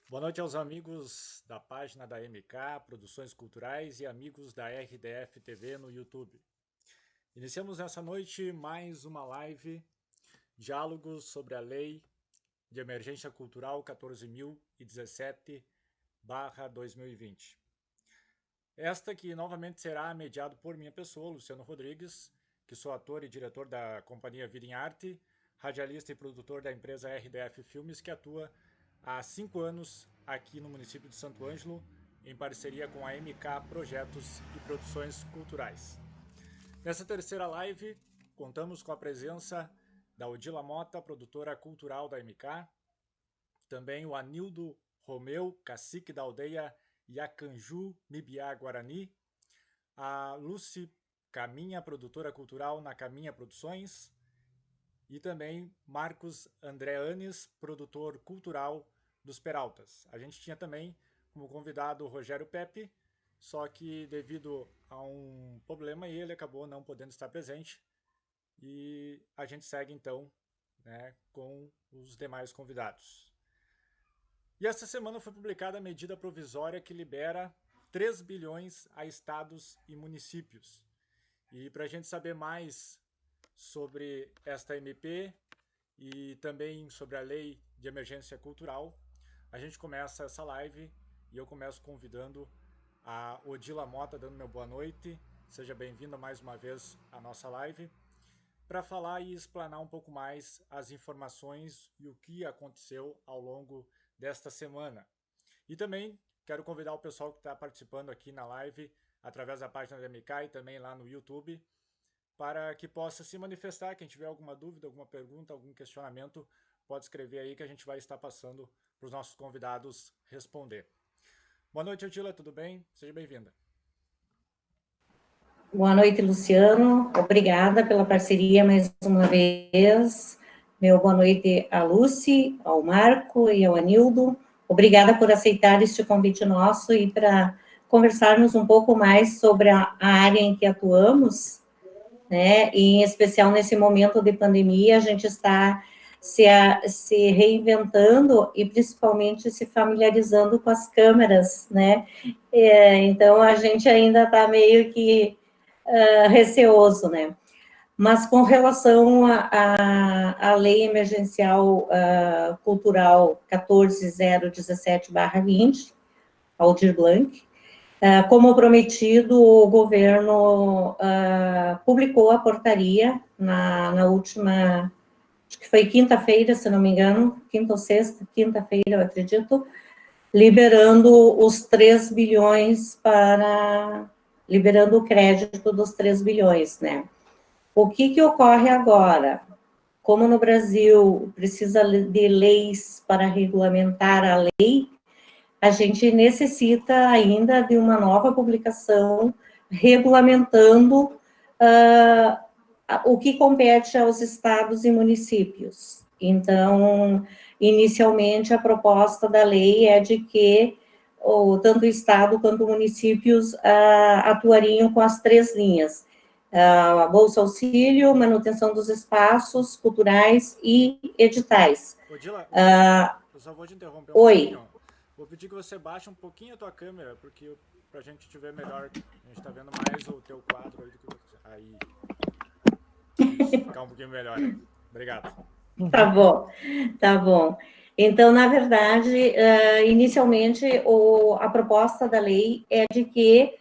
Boa noite aos amigos da página da MK Produções Culturais e amigos da RDF TV no YouTube. Iniciamos nessa noite mais uma live, diálogos sobre a Lei de Emergência Cultural 14.017/2020. Esta que novamente será mediado por minha pessoa, Luciano Rodrigues, que sou ator e diretor da companhia Vida em Arte, radialista e produtor da empresa RDF Filmes, que atua há 5 anos aqui no município de Santo Ângelo, em parceria com a MK Projetos e Produções Culturais. Nessa terceira live, contamos com a presença da Odila Mota, produtora cultural da MK, também o Anildo Romeu, cacique da aldeia Yacanju, Mibiá, Guarani, a Lucy Caminha, produtora cultural na Caminha Produções, e também Marcos André Anes, produtor cultural dos Peraltas. A gente tinha também como convidado o Rogério Pepe, só que devido a um problema ele acabou não podendo estar presente, e a gente segue então, com os demais convidados. E esta semana foi publicada a medida provisória que libera 3 bilhões a estados e municípios. E para a gente saber mais sobre esta MP e também sobre a Lei de Emergência Cultural, a gente começa essa live e eu começo convidando a Odila Mota, dando meu boa noite. Seja bem-vinda mais uma vez à nossa live, para falar e explanar um pouco mais as informações e o que aconteceu ao longo desta semana. E também quero convidar o pessoal que está participando aqui na live, através da página da MK e também lá no YouTube, para que possa se manifestar. Quem tiver alguma dúvida, alguma pergunta, algum questionamento, pode escrever aí que a gente vai estar passando para os nossos convidados responder. Boa noite, Odila, tudo bem? Seja bem-vinda. Boa noite, Luciano. Obrigada pela parceria mais uma vez. Meu boa noite à Lucy, ao Marco e ao Anildo. Obrigada por aceitar este convite nosso e para conversarmos um pouco mais sobre a área em que atuamos, né? E, em especial nesse momento de pandemia, a gente está se reinventando e principalmente se familiarizando com as câmeras, né? Então, a gente ainda está meio que receoso, né? Mas com relação à Lei Emergencial Cultural 14.017/20, Aldir Blanc, como prometido, o governo publicou a portaria na última, acho que foi quinta-feira, se não me engano, quinta ou sexta, quinta-feira, eu acredito, liberando os 3 bilhões liberando o crédito dos 3 bilhões, né? O que ocorre agora? Como no Brasil precisa de leis para regulamentar a lei, a gente necessita ainda de uma nova publicação regulamentando o que compete aos estados e municípios. Então, inicialmente, a proposta da lei é de que tanto o Estado quanto municípios atuariam com as 3 linhas, a Bolsa Auxílio, manutenção dos espaços culturais e editais. Odila, eu só vou te interromper um pouquinho. Vou pedir que você baixe um pouquinho a tua câmera, porque para a gente te ver melhor, a gente está vendo mais o teu quadro aí do que você. Aí. Isso, ficar um pouquinho melhor aí. Obrigado. Tá bom, tá bom. Então, na verdade, inicialmente, a proposta da lei é de que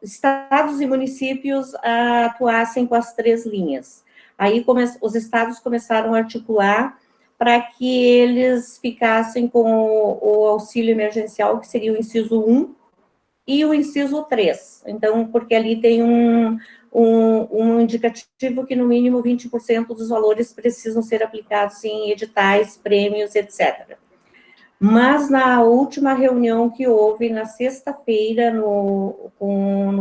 estados e municípios atuassem com as 3 linhas. Aí, os estados começaram a articular para que eles ficassem com o auxílio emergencial, que seria o inciso 1, e o inciso 3. Então, porque ali tem um indicativo que, no mínimo, 20% dos valores precisam ser aplicados em editais, prêmios, etc. Mas, na última reunião que houve, na sexta-feira, no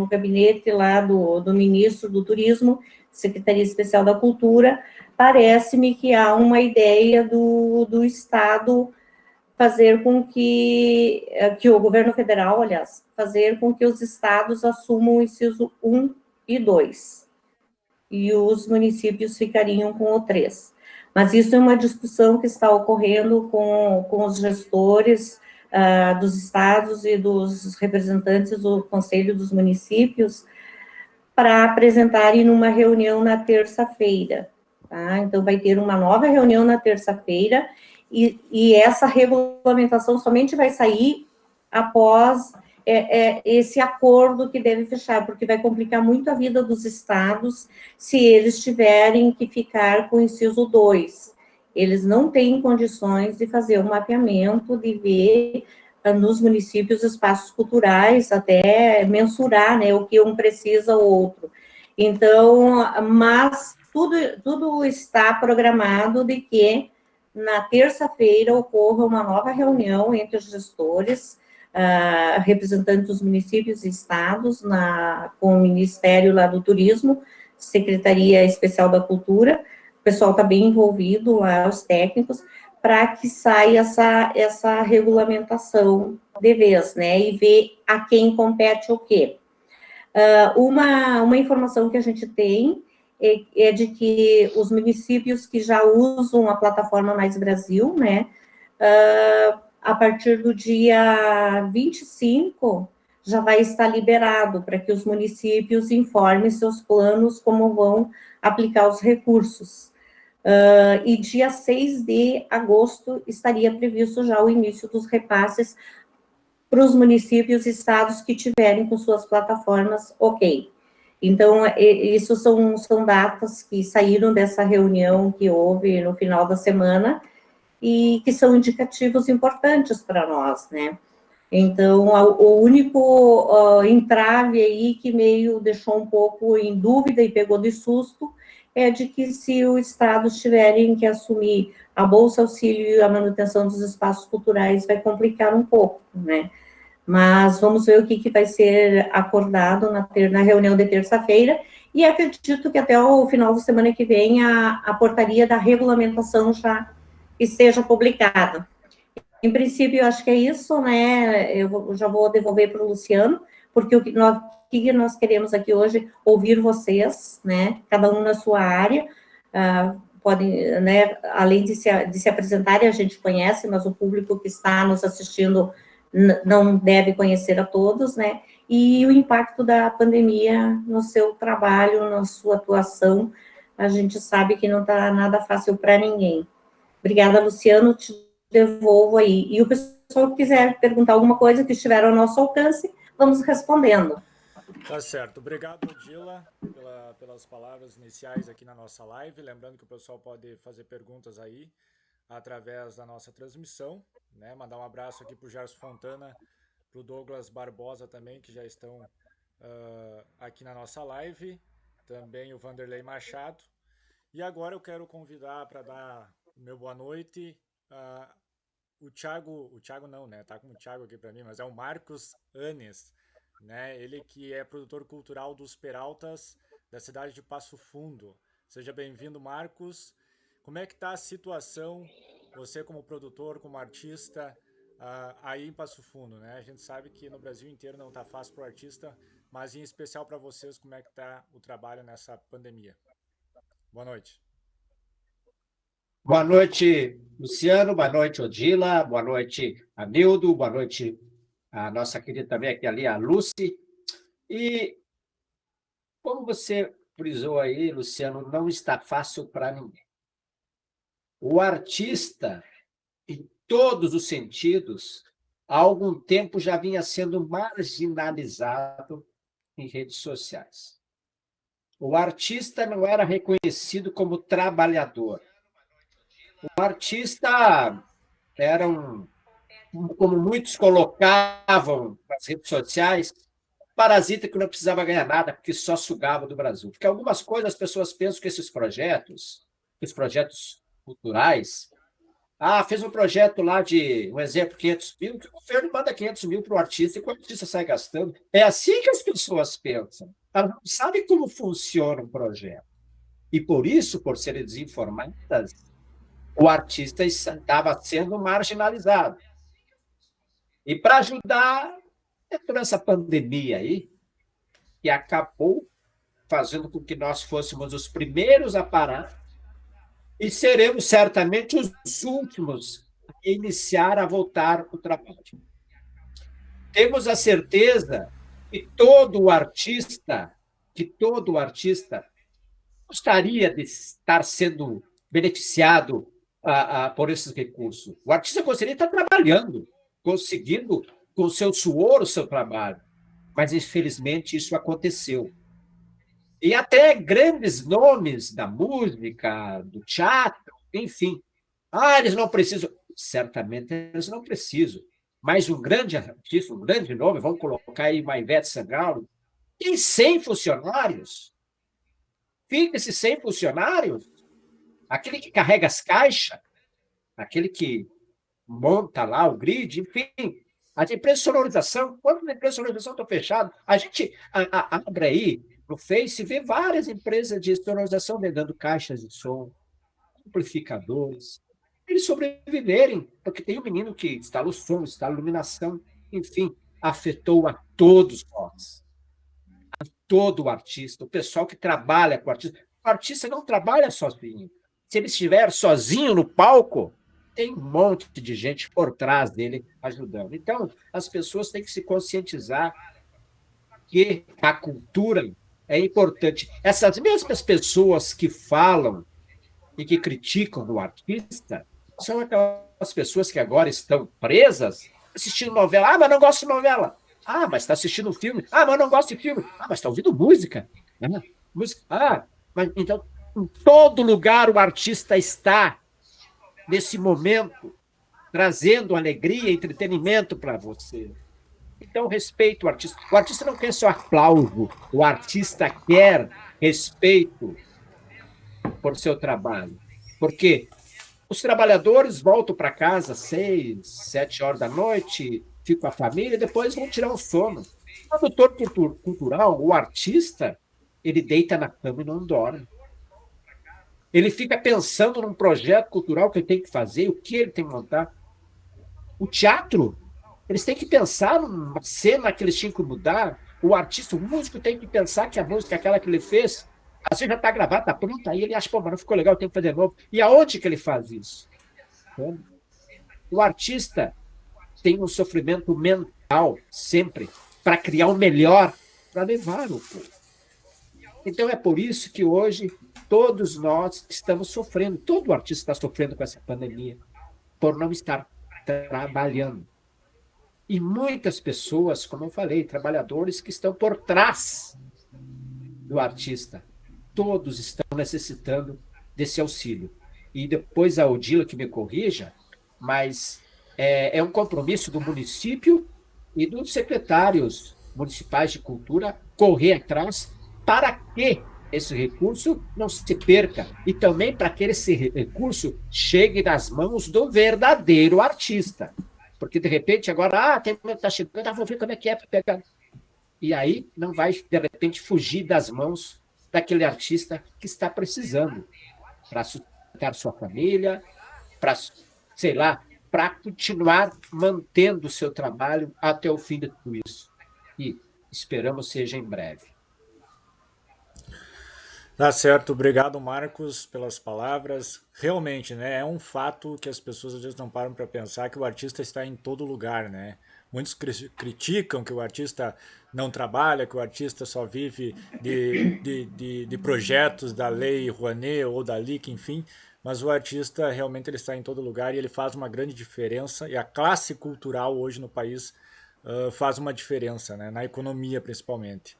gabinete lá do ministro do Turismo, Secretaria Especial da Cultura, parece-me que há uma ideia do Estado fazer com que o governo federal, aliás, fazer com que os estados assumam o inciso 1 e 2, e os municípios ficariam com o 3. Mas isso é uma discussão que está ocorrendo com os gestores dos estados e dos representantes do Conselho dos Municípios para apresentarem numa reunião na terça-feira. Tá? Então, vai ter uma nova reunião na terça-feira e essa regulamentação somente vai sair após esse acordo que deve fechar, porque vai complicar muito a vida dos estados se eles tiverem que ficar com o inciso 2. Eles não têm condições de fazer um mapeamento, de ver nos municípios espaços culturais, até mensurar, né, o que um precisa, o outro. Então, mas tudo está programado de que na terça-feira ocorra uma nova reunião entre os gestores, representantes dos municípios e estados, com o Ministério lá do Turismo, Secretaria Especial da Cultura, o pessoal está bem envolvido lá, os técnicos, para que saia essa regulamentação de vez, né, e ver a quem compete o quê. Uma informação que a gente tem é de que os municípios que já usam a plataforma Mais Brasil, né, a partir do dia 25, já vai estar liberado para que os municípios informem seus planos, como vão aplicar os recursos. E dia 6 de agosto estaria previsto já o início dos repasses para os municípios e estados que tiverem com suas plataformas ok. Então, isso são datas que saíram dessa reunião que houve no final da semana e que são indicativos importantes para nós, né? Então, o único entrave aí que meio deixou um pouco em dúvida e pegou de susto é de que se os estados tiverem que assumir a Bolsa Auxílio e a manutenção dos espaços culturais, vai complicar um pouco, né? Mas vamos ver o que vai ser acordado na reunião de terça-feira, e acredito que até o final da semana que vem a portaria da regulamentação já esteja publicada. Em princípio, eu acho que é isso, né? Eu já vou devolver para o Luciano, porque o que nós queremos aqui hoje, ouvir vocês, né? Cada um na sua área, podem, né? Além de se apresentarem, a gente conhece, mas o público que está nos assistindo não deve conhecer a todos, né? E o impacto da pandemia no seu trabalho, na sua atuação, a gente sabe que não está nada fácil para ninguém. Obrigada, Luciano, te devolvo aí. E o pessoal que quiser perguntar alguma coisa que estiver ao nosso alcance, vamos respondendo. Tá certo. Obrigado, Odila, pelas palavras iniciais aqui na nossa live. Lembrando que o pessoal pode fazer perguntas aí através da nossa transmissão, né? Mandar um abraço aqui para o Gerson Fontana, para o Douglas Barbosa também, que já estão aqui na nossa live. Também o Vanderlei Machado. E agora eu quero convidar para dar o meu boa noite o Thiago não, né? Tá com o Thiago aqui para mim, mas é o Marcos Anes, né? Ele que é produtor cultural dos Peraltas, da cidade de Passo Fundo. Seja bem-vindo, Marcos. Como é que está a situação, você como produtor, como artista, aí em Passo Fundo, né? A gente sabe que no Brasil inteiro não está fácil para o artista, mas em especial para vocês, como é que está o trabalho nessa pandemia? Boa noite. Boa noite, Luciano. Boa noite, Odila. Boa noite, Anildo. Boa noite, a nossa querida também aqui ali, a Lucy. E como você frisou aí, Luciano, não está fácil para ninguém. O artista, em todos os sentidos, há algum tempo já vinha sendo marginalizado em redes sociais. O artista não era reconhecido como trabalhador. O artista era como muitos colocavam nas redes sociais, parasita que não precisava ganhar nada, porque só sugava do Brasil. Porque algumas coisas as pessoas pensam que esses projetos culturais, fez um projeto lá de, um exemplo, 500 mil, que o governo manda 500 mil para o artista e o artista sai gastando. É assim que as pessoas pensam. Elas não sabem como funciona um projeto. E por isso, por serem desinformadas, o artista estava sendo marginalizado. E para ajudar, entrou essa pandemia aí, que acabou fazendo com que nós fôssemos os primeiros a parar e seremos certamente os últimos a iniciar a voltar ao trabalho. Temos a certeza que todo artista gostaria de estar sendo beneficiado por esses recursos. O artista gostaria de estar trabalhando, conseguindo com o seu suor o seu trabalho, mas infelizmente isso aconteceu. E até grandes nomes da música, do teatro, enfim. Eles não precisam. Certamente eles não precisam. Mas um grande artista, um grande nome, vamos colocar aí uma Ivete Sangalo, tem 100 funcionários. Fica-se 100 funcionários. Aquele que carrega as caixas, aquele que monta lá o grid, enfim. As empresas de sonorização, quando as empresas de sonorização estão fechadas, a gente abre aí no Face e vê várias empresas de sonorização vendendo caixas de som, amplificadores, eles sobreviverem, porque tem um menino que instala o som, instala a iluminação, enfim, afetou a todos nós, a todo o artista, o pessoal que trabalha com o artista não trabalha sozinho. Se ele estiver sozinho no palco, tem um monte de gente por trás dele ajudando. Então, as pessoas têm que se conscientizar que a cultura é importante. Essas mesmas pessoas que falam e que criticam o artista são aquelas pessoas que agora estão presas assistindo novela. Mas não gosto de novela. Mas está assistindo filme. Mas não gosto de filme. Mas está ouvindo música. Música. Mas então, em todo lugar o artista está, nesse momento, trazendo alegria e entretenimento para você. Então, respeito o artista. O artista não quer só aplauso, o artista quer respeito por seu trabalho. Porque os trabalhadores voltam para casa às 6, 7 horas da noite, ficam com a família, e depois vão tirar o sono. O produtor cultural, o artista, ele deita na cama e não dorme. Ele fica pensando num projeto cultural que ele tem que fazer, o que ele tem que montar. O teatro, eles têm que pensar numa cena que eles tinham que mudar. O artista, o músico tem que pensar que a música, aquela que ele fez, às vezes já está gravada, está pronta, aí ele acha, mas não ficou legal, tem que fazer de novo. E aonde que ele faz isso? O artista tem um sofrimento mental, sempre, para criar o melhor, para levar o povo. Então é por isso que hoje todos nós estamos sofrendo, todo artista está sofrendo com essa pandemia, por não estar trabalhando. E muitas pessoas, como eu falei, trabalhadores que estão por trás do artista, todos estão necessitando desse auxílio. E depois a Odila que me corrija, mas é um compromisso do município e dos secretários municipais de cultura correr atrás para que esse recurso não se perca e também para que esse recurso chegue nas mãos do verdadeiro artista. Porque, de repente, agora, está chegando, vou ver como é que é para pegar. E aí não vai, de repente, fugir das mãos daquele artista que está precisando para sustentar sua família, para, sei lá, para continuar mantendo o seu trabalho até o fim de tudo isso. E esperamos seja em breve. Tá certo, obrigado Marcos pelas palavras. Realmente, né, é um fato que as pessoas às vezes não param para pensar que o artista está em todo lugar, né? Muitos criticam que o artista não trabalha, que o artista só vive de projetos da Lei Rouanet ou da LIC, enfim, mas o artista realmente ele está em todo lugar e ele faz uma grande diferença e a classe cultural hoje no país faz uma diferença, né? Na economia principalmente.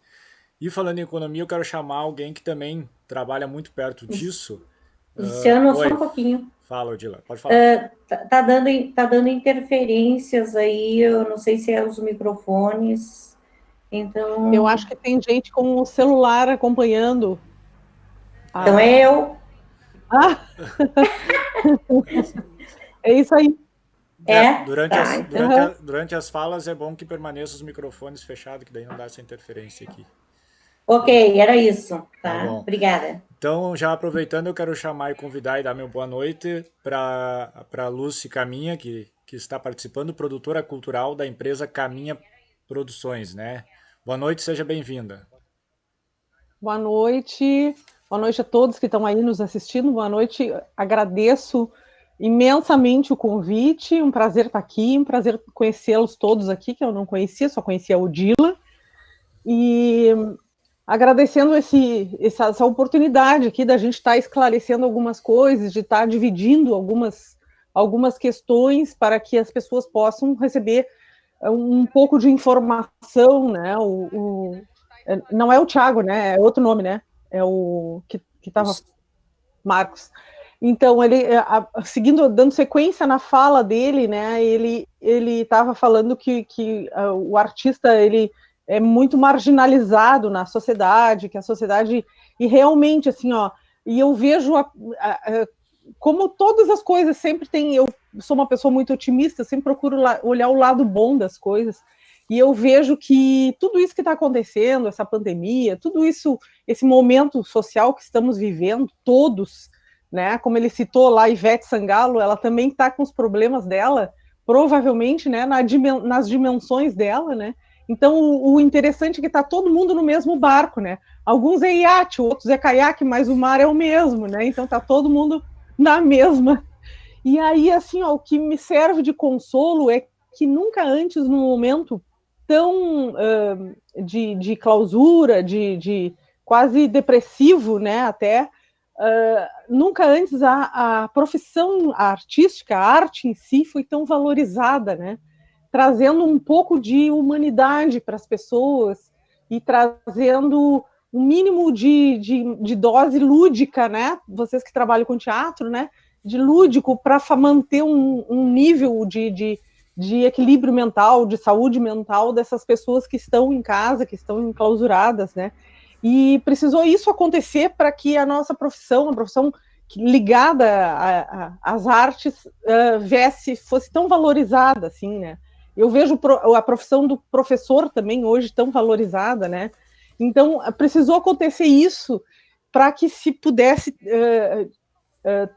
E falando em economia, eu quero chamar alguém que também trabalha muito perto disso. Luciano, só um pouquinho. Fala, Odila, pode falar. Tá dando interferências aí, eu não sei se é os microfones, então... Eu acho que tem gente com o celular acompanhando. Então é eu. É isso aí. Durante as falas é bom que permaneçam os microfones fechados, que daí não dá essa interferência aqui. Ok, era isso. Tá, obrigada. Então, já aproveitando, eu quero chamar e convidar e dar meu boa noite para a Lúcia Caminha, que está participando, produtora cultural da empresa Caminha Produções, né? Boa noite, seja bem-vinda. Boa noite. Boa noite a todos que estão aí nos assistindo. Boa noite. Agradeço imensamente o convite. Um prazer estar aqui, um prazer conhecê-los todos aqui, que eu não conhecia, só conhecia a Odila. E agradecendo essa oportunidade aqui da gente estar esclarecendo algumas coisas, de estar dividindo algumas questões para que as pessoas possam receber um pouco de informação, né? Não é o Thiago, né? É outro nome, né? É o que estava Marcos. Então, ele, seguindo, dando sequência na fala dele, né? Ele estava falando que o artista ele é muito marginalizado na sociedade, que a sociedade e realmente assim, ó. E eu vejo como todas as coisas sempre tem. Eu sou uma pessoa muito otimista, sempre procuro olhar o lado bom das coisas. E eu vejo que tudo isso que está acontecendo, essa pandemia, tudo isso, esse momento social que estamos vivendo, todos, né? Como ele citou lá, Ivete Sangalo, ela também está com os problemas dela, provavelmente, né? Nas dimensões dela, né? Então, o interessante é que está todo mundo no mesmo barco, né? Alguns é iate, outros é caiaque, mas o mar é o mesmo, né? Então, está todo mundo na mesma. E aí, assim, ó, o que me serve de consolo é que nunca antes, num momento tão de clausura, de quase depressivo, né, até, nunca antes a profissão artística, a arte em si, foi tão valorizada, né, trazendo um pouco de humanidade para as pessoas e trazendo um mínimo de dose lúdica, né, vocês que trabalham com teatro, né, de lúdico para manter um nível de equilíbrio mental, de saúde mental dessas pessoas que estão em casa, que estão enclausuradas, né? E precisou isso acontecer para que a nossa profissão, a profissão ligada às artes, fosse tão valorizada, assim, né? Eu vejo a profissão do professor também hoje tão valorizada, né? Então, precisou acontecer isso para que se pudesse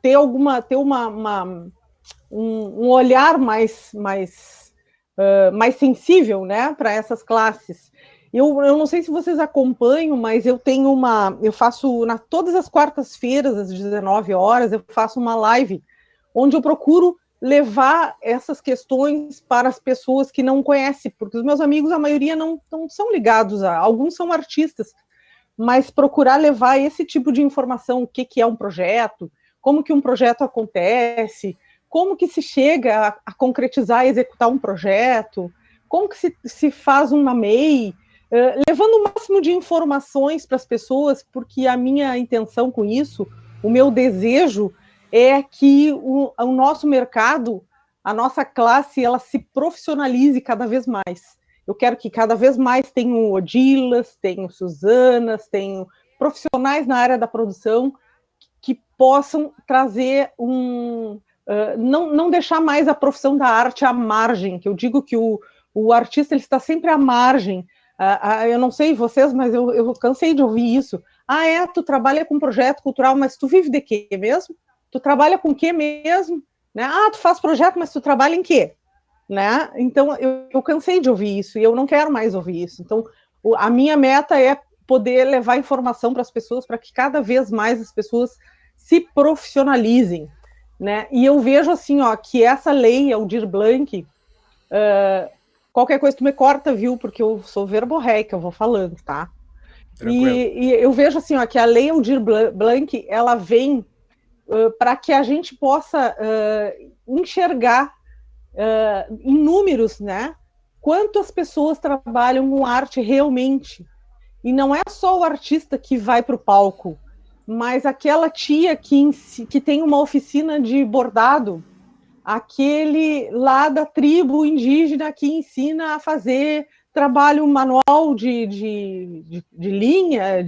ter um olhar mais sensível, né, para essas classes. Eu não sei se vocês acompanham, mas eu faço todas as quartas-feiras às 19 horas, eu faço uma live onde eu procuro levar essas questões para as pessoas que não conhecem, porque os meus amigos, a maioria não são ligados alguns são artistas, mas procurar levar esse tipo de informação, o que é um projeto, como que um projeto acontece, como que se chega a concretizar e executar um projeto, como que se faz uma MEI, levando o máximo de informações para as pessoas, porque a minha intenção com isso, o meu desejo é que o nosso mercado, a nossa classe, ela se profissionalize cada vez mais. Eu quero que cada vez mais tenham Odilas, tenham Suzanas, tenham profissionais na área da produção que possam trazer não deixar mais a profissão da arte à margem, que eu digo que o artista ele está sempre à margem. Eu não sei vocês, mas eu cansei de ouvir isso. Tu trabalha com projeto cultural, mas tu vive de quê mesmo? Tu trabalha com o quê mesmo? Né? Tu faz projeto, mas tu trabalha em quê? Né? Então, eu cansei de ouvir isso e eu não quero mais ouvir isso. Então, a minha meta é poder levar informação para as pessoas, para que cada vez mais as pessoas se profissionalizem, né? E eu vejo assim, ó, que essa lei, Aldir Blanc, qualquer coisa tu me corta, viu? Porque eu sou verborreica, eu vou falando, tá? E eu vejo assim, ó, que a lei Aldir Blanc, ela vem para que a gente possa enxergar em números, né? Quantas pessoas trabalham com arte realmente? E não é só o artista que vai para o palco, mas aquela tia que tem uma oficina de bordado, aquele lá da tribo indígena que ensina a fazer trabalho manual de linha,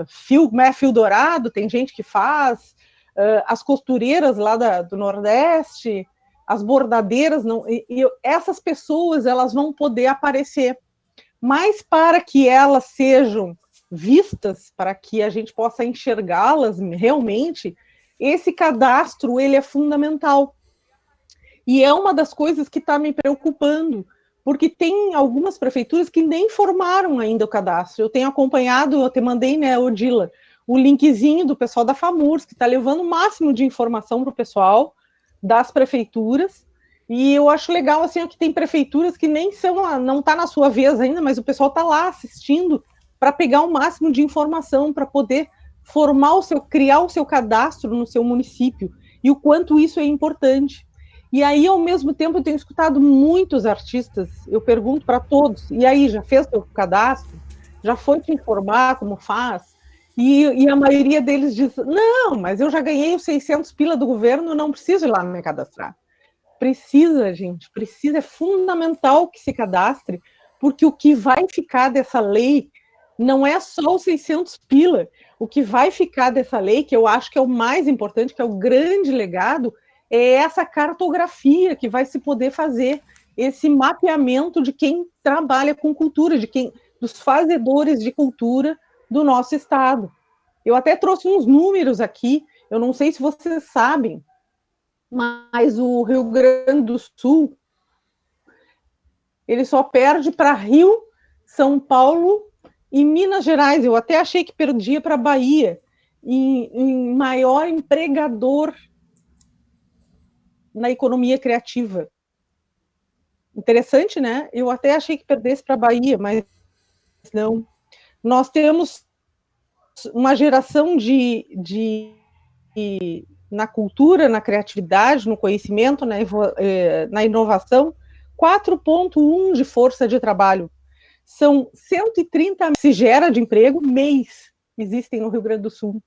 fio dourado, tem gente que faz, as costureiras lá do Nordeste, as bordadeiras, essas pessoas elas vão poder aparecer. Mas para que elas sejam vistas, para que a gente possa enxergá-las realmente, esse cadastro ele é fundamental. E é uma das coisas que está me preocupando, porque tem algumas prefeituras que nem formaram ainda o cadastro. Eu tenho acompanhado, eu te mandei, né, Odila, o linkzinho do pessoal da FAMURS, que está levando o máximo de informação para o pessoal das prefeituras, e eu acho legal, assim, que tem prefeituras que nem são, não está na sua vez ainda, mas o pessoal está lá assistindo para pegar o máximo de informação, para poder criar o seu cadastro no seu município, e o quanto isso é importante. E aí, ao mesmo tempo, eu tenho escutado muitos artistas, eu pergunto para todos, e aí, já fez seu cadastro? Já foi te informar como faz? E a maioria deles diz, não, mas eu já ganhei os 600 pila do governo, não preciso ir lá me cadastrar. Precisa, gente, precisa, é fundamental que se cadastre, porque o que vai ficar dessa lei não é só os 600 pila, o que vai ficar dessa lei, que eu acho que é o mais importante, que é o grande legado, é essa cartografia que vai se poder fazer, esse mapeamento de quem trabalha com cultura, dos fazedores de cultura do nosso estado. Eu até trouxe uns números aqui, eu não sei se vocês sabem, mas o Rio Grande do Sul, ele só perde para Rio, São Paulo e Minas Gerais. Eu até achei que perdia para Bahia, em maior empregador na economia criativa. Interessante, né? Eu até achei que perdesse para Bahia, mas não. Nós temos uma geração na cultura, na criatividade, no conhecimento, na inovação, 4,1 de força de trabalho. São 130 se gera de emprego mês existem no Rio Grande do Sul.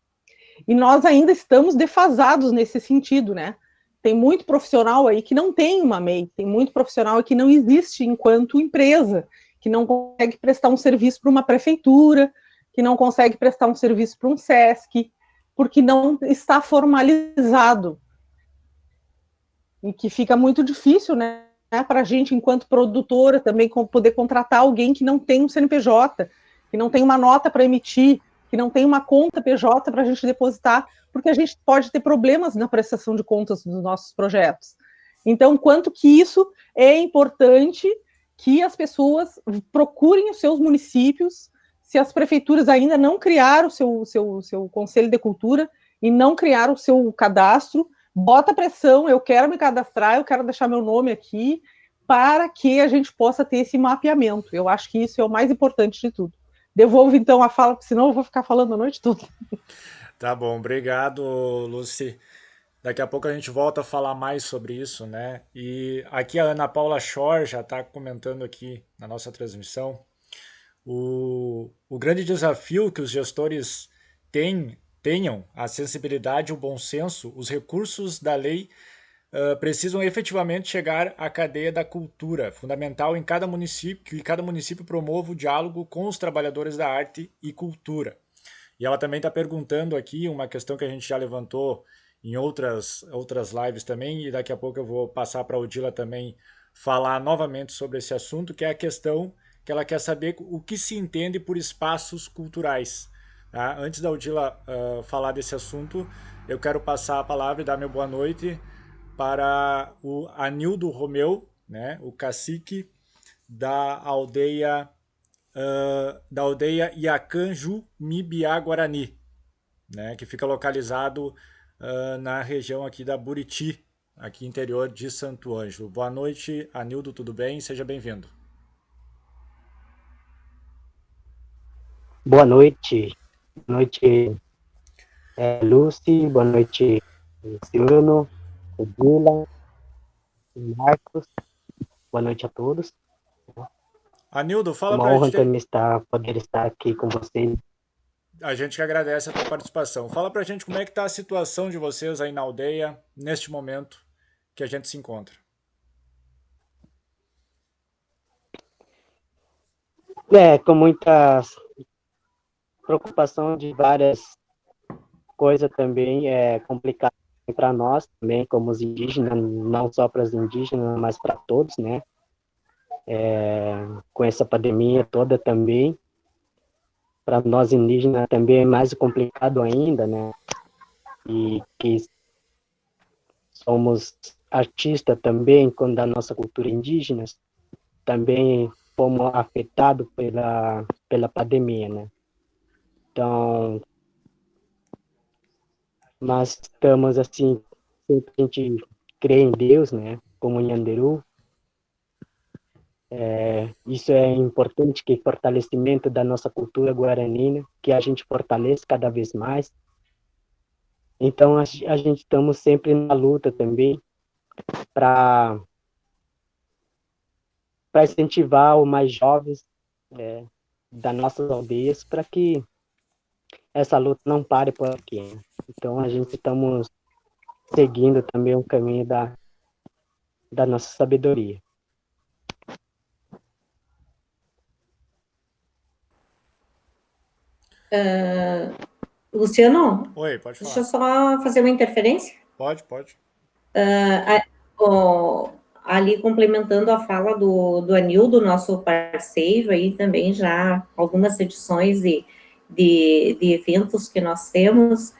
E nós ainda estamos defasados nesse sentido, né? Tem muito profissional aí que não tem uma MEI, tem muito profissional aí que não existe enquanto empresa, que não consegue prestar um serviço para uma prefeitura, que não consegue prestar um serviço para um SESC, porque não está formalizado. E que fica muito difícil, né, para a gente, enquanto produtora, também poder contratar alguém que não tem um CNPJ, que não tem uma nota para emitir, que não tem uma conta PJ para a gente depositar, porque a gente pode ter problemas na prestação de contas dos nossos projetos. Então, quanto que isso é importante que as pessoas procurem os seus municípios, se as prefeituras ainda não criaram o seu Conselho de Cultura e não criaram o seu cadastro, bota pressão, eu quero me cadastrar, eu quero deixar meu nome aqui, para que a gente possa ter esse mapeamento. Eu acho que isso é o mais importante de tudo. Devolvo, então, a fala, senão eu vou ficar falando a noite toda. Tá bom, obrigado, Lucy. Daqui a pouco a gente volta a falar mais sobre isso, né? E aqui a Ana Paula Schor já está comentando aqui na nossa transmissão o grande desafio que os gestores tenham a sensibilidade, o bom senso, os recursos da lei precisam efetivamente chegar à cadeia da cultura, fundamental em cada município, que cada município promova o diálogo com os trabalhadores da arte e cultura. E ela também está perguntando aqui uma questão que a gente já levantou em outras lives também, e daqui a pouco eu vou passar para a Odila também falar novamente sobre esse assunto, que é a questão que ela quer saber o que se entende por espaços culturais. Tá? Antes da Odila falar desse assunto, eu quero passar a palavra e dar meu boa noite para o Anildo Romeu, né, o cacique da aldeia Iacanju Mibiá Guarani, né, que fica localizado na região aqui da Buriti, aqui interior de Santo Ângelo. Boa noite, Anildo, tudo bem? Seja bem-vindo. Boa noite. Boa noite, Lucy. Boa noite, Luciano, Odila, Marcos. Boa noite a todos. Anildo, fala Uma pra honra gente. também poder estar aqui com vocês. A gente que agradece a tua participação. Fala pra gente como é que tá a situação de vocês aí na aldeia, neste momento que a gente se encontra. Com muita preocupação de várias coisas também, é complicado para nós também, como os indígenas, não só para os indígenas, mas para todos, né? Com essa pandemia toda também. Para nós indígenas também é mais complicado ainda, né? E que somos artistas também da nossa cultura indígena, também fomos afetados pela pandemia, né? Então, mas estamos assim, sempre a gente crê em Deus, né? Como em Nyanderu. Isso é importante, que fortalecimento da nossa cultura guaranina, que a gente fortaleça cada vez mais. Então, a gente estamos sempre na luta também para incentivar os mais jovens das nossas aldeias para que essa luta não pare por aqui, né? Então, a gente estamos seguindo também o caminho da nossa sabedoria. Luciano, Oi, pode deixa eu falar. só fazer uma interferência. Pode. Ali complementando a fala do Anildo, nosso parceiro aí também, já algumas edições de eventos que nós temos,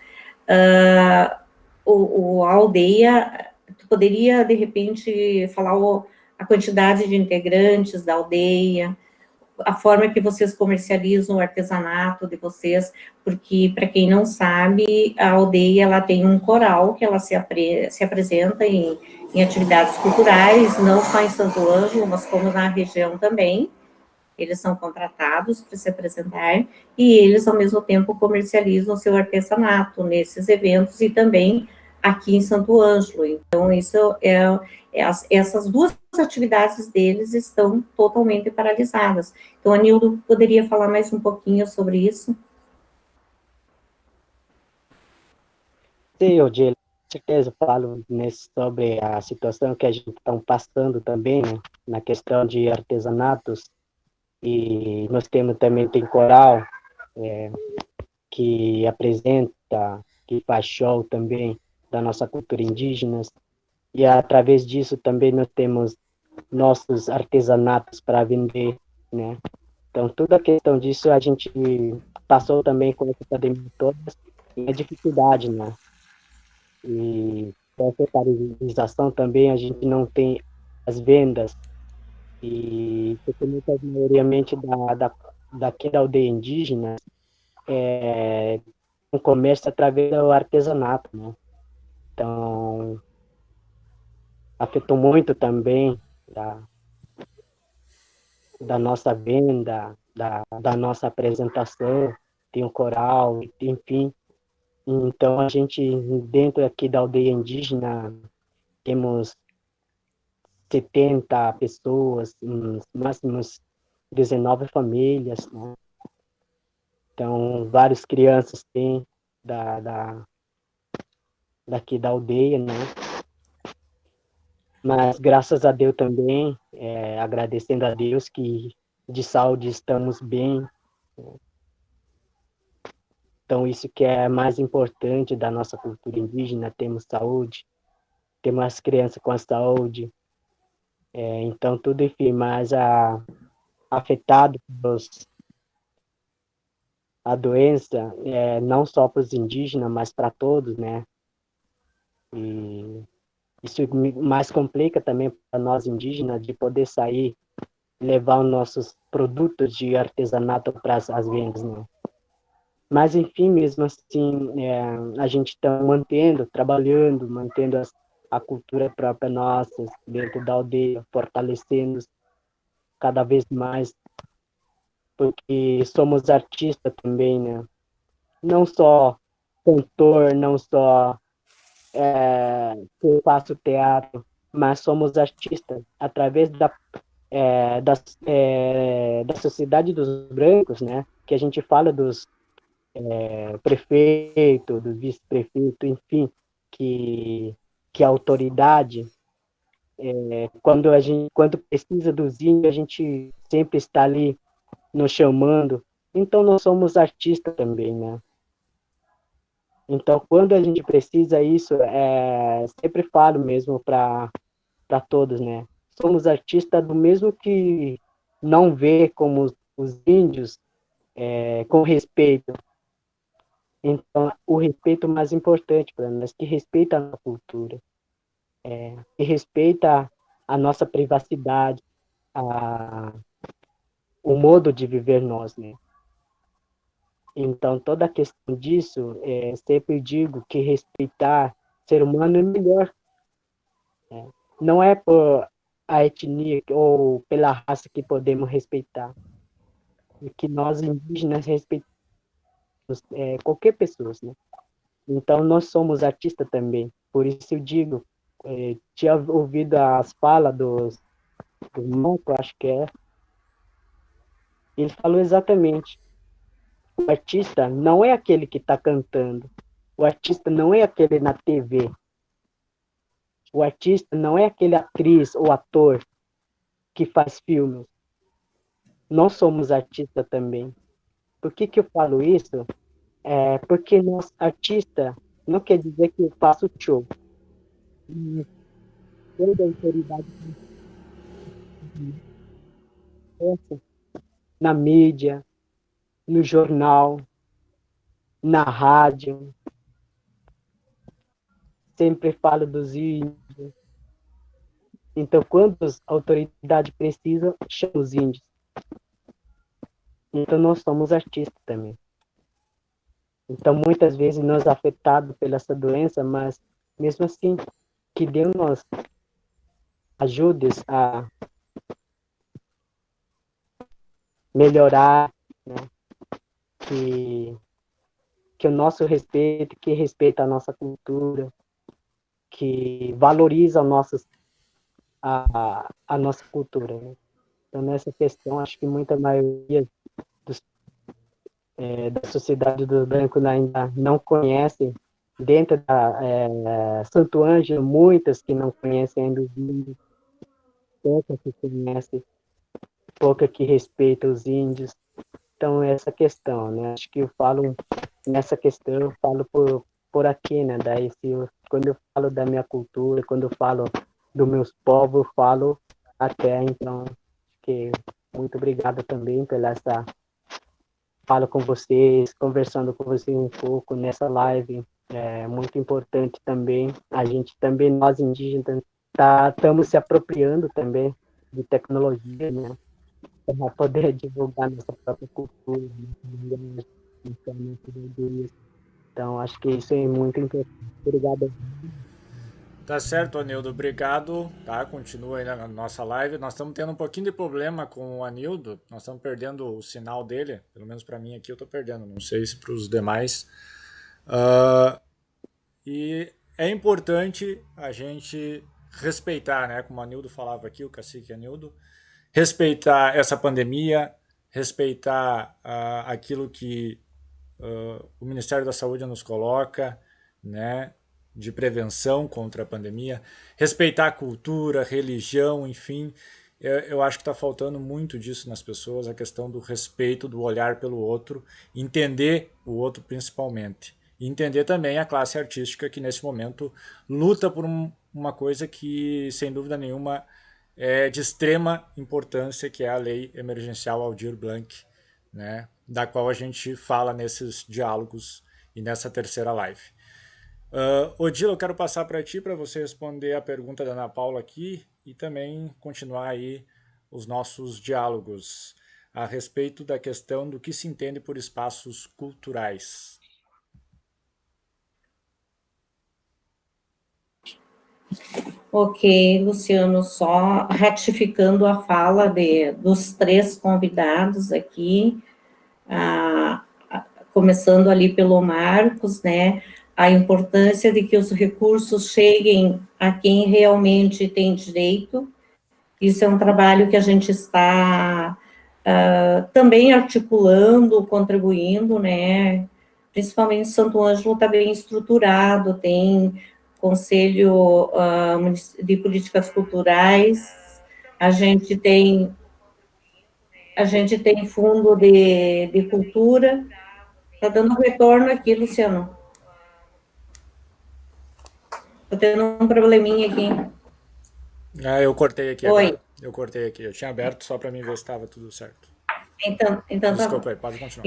a aldeia, tu poderia, de repente, falar a quantidade de integrantes da aldeia, a forma que vocês comercializam o artesanato de vocês, porque, para quem não sabe, a aldeia, ela tem um coral que ela se apresenta em atividades culturais, não só em Santo Ângelo, mas como na região também. Eles são contratados para se apresentar e eles, ao mesmo tempo, comercializam seu artesanato nesses eventos e também aqui em Santo Ângelo. Então, isso essas duas atividades deles estão totalmente paralisadas. Então, Anildo, poderia falar mais um pouquinho sobre isso? Sim, Odile, com certeza falo sobre a situação que a gente está passando também, né, na questão de artesanatos, e nós temos também, tem coral, que apresenta, que faz show também da nossa cultura indígena, e através disso também nós temos nossos artesanatos para vender, né? Então, toda a questão disso a gente passou também com essa pandemia toda, e a dificuldade, né? E com essa paralisação também a gente não tem as vendas, e porque muitas maioritariamente daqui da aldeia indígena o comércio através do artesanato, né? Então, afetou muito também da nossa venda, da nossa apresentação, tem um coral, enfim. Então, a gente, dentro aqui da aldeia indígena, temos 70 pessoas, uns máximos 19 famílias, né? Então, várias crianças têm daqui da aldeia, né? Mas graças a Deus também, agradecendo a Deus que de saúde estamos bem. Então, isso que é mais importante da nossa cultura indígena, temos saúde, temos as crianças com a saúde. Então, tudo, enfim, mais afetado a doença, não só para os indígenas, mas para todos, né? E isso mais complica também para nós indígenas de poder sair, levar os nossos produtos de artesanato para as vendas, né? Mas, enfim, mesmo assim, a gente está mantendo, trabalhando, mantendo a cultura própria nossa dentro da aldeia, fortalecendo cada vez mais, porque somos artistas também, né? Não só cantor, não só que eu faço teatro, mas somos artistas através da sociedade dos brancos, né? Que a gente fala dos prefeito, dos vice-prefeito, enfim, que a autoridade, quando precisa dos índios, a gente sempre está ali nos chamando. Então, nós somos artistas também, né? Então, quando a gente precisa isso, sempre falo mesmo para todos, né? Somos artistas do mesmo que não vê como os índios com respeito. Então, o respeito mais importante para nós, que respeita a nossa cultura, que respeita a nossa privacidade, o modo de viver nós, né? Então, toda a questão disso, sempre digo que respeitar o ser humano é melhor. Né? Não é por a etnia ou pela raça que podemos respeitar. E que nós, indígenas, respeitamos qualquer pessoa, né? Então, nós somos artistas também. Por isso eu digo, tinha ouvido as falas do Monco, acho que é. Ele falou exatamente. O artista não é aquele que está cantando. O artista não é aquele na TV. O artista não é aquele atriz ou ator que faz filmes. Nós somos artistas também. Por que eu falo isso? Porque nós, artista, não quer dizer que eu faço show. Toda a autoridade na mídia, no jornal, na rádio. Sempre falo dos índios. Então, quando a autoridade precisa, chama os índios. Então, nós somos artistas também. Então, muitas vezes, nós afetados pela essa doença, mas, mesmo assim, que Deus nos ajude a melhorar, né? Que o nosso respeito, que respeita a nossa cultura, que valoriza a nossa cultura. Né? Então, nessa questão, acho que muita maioria da sociedade do branco ainda não conhece. Dentro da Santo Ângelo, muitas que não conhecem ainda os índios, pouca que conhece, pouca que respeita os índios. Então, essa questão, né? Acho que eu falo nessa questão, eu falo por aqui, né? Daí, quando eu falo da minha cultura, quando eu falo dos meus povos, eu falo até, então, que muito obrigado também pela essa fala com vocês, conversando com vocês um pouco nessa live, é muito importante também, a gente também, nós indígenas, estamos se apropriando também de tecnologia, né? Para poder divulgar nossa própria cultura, né? Então, acho que isso é muito importante. Obrigado. Tá certo, Anildo, obrigado, tá? Continua aí na nossa live. Nós estamos tendo um pouquinho de problema com o Anildo, nós estamos perdendo o sinal dele, pelo menos para mim aqui eu estou perdendo, não sei se para os demais. E é importante a gente respeitar, né? Como o Anildo falava aqui, o cacique Anildo, respeitar essa pandemia, respeitar aquilo que o Ministério da Saúde nos coloca, né? De prevenção contra a pandemia, respeitar a cultura, religião, enfim. Eu acho que está faltando muito disso nas pessoas, a questão do respeito, do olhar pelo outro, entender o outro principalmente. E entender também a classe artística que nesse momento luta por uma coisa que, sem dúvida nenhuma, é de extrema importância, que é a Lei Emergencial Aldir Blanc, né, da qual a gente fala nesses diálogos e nessa terceira live. Odila, eu quero passar para ti para você responder a pergunta da Ana Paula aqui e também continuar aí os nossos diálogos a respeito da questão do que se entende por espaços culturais. Ok, Luciano, só ratificando a fala dos três convidados aqui, começando ali pelo Marcos, né, a importância de que os recursos cheguem a quem realmente tem direito. Isso é um trabalho que a gente está também articulando, contribuindo, né, principalmente Santo Ângelo está bem estruturado, tem Conselho de Políticas Culturais, a gente tem fundo de cultura. Está dando retorno aqui, Luciano. Estou tendo um probleminha aqui. Eu cortei aqui. Oi. Agora. Eu cortei aqui. Eu tinha aberto só para mim ver se estava tudo certo. Então desculpa aí, pode continuar.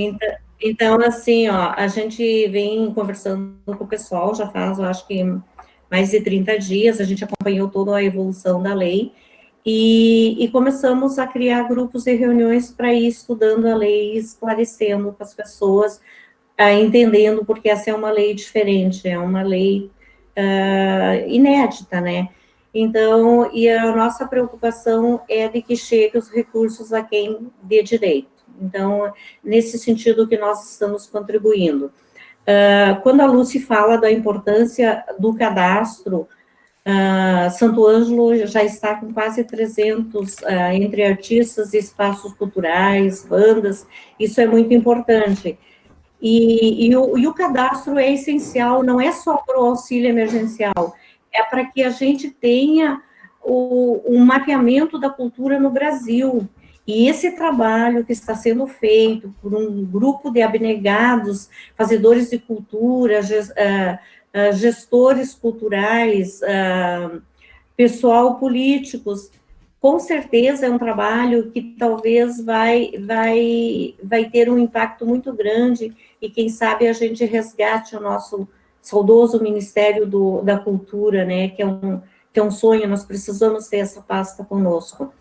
Então, assim, ó, a gente vem conversando com o pessoal, já faz, eu acho que mais de 30 dias, a gente acompanhou toda a evolução da lei, e começamos a criar grupos de reuniões para ir estudando a lei, esclarecendo para as pessoas, entendendo, porque essa é uma lei diferente, é uma lei inédita, né? Então, e a nossa preocupação é de que chegue os recursos a quem dê direito. Então, nesse sentido que nós estamos contribuindo. Quando a Lucy fala da importância do cadastro, Santo Ângelo já está com quase 300, entre artistas e espaços culturais, bandas, isso é muito importante. E o cadastro é essencial, não é só para o auxílio emergencial, é para que a gente tenha o mapeamento da cultura no Brasil. E esse trabalho que está sendo feito por um grupo de abnegados, fazedores de cultura, gestores culturais, pessoal políticos, com certeza é um trabalho que talvez vai ter um impacto muito grande, e quem sabe a gente resgate o nosso saudoso Ministério da Cultura, né, que é um sonho, nós precisamos ter essa pasta conosco.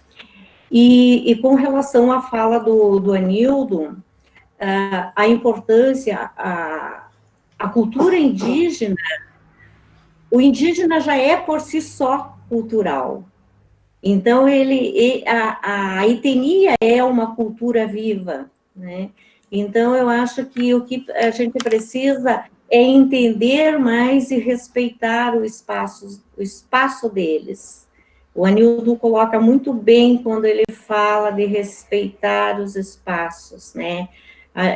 E com relação à fala do Anildo, a importância, a cultura indígena, o indígena já é por si só cultural. Então, a etnia é uma cultura viva, né? Então, eu acho que o que a gente precisa é entender mais e respeitar o espaço deles. O Anildo coloca muito bem quando ele fala de respeitar os espaços, né?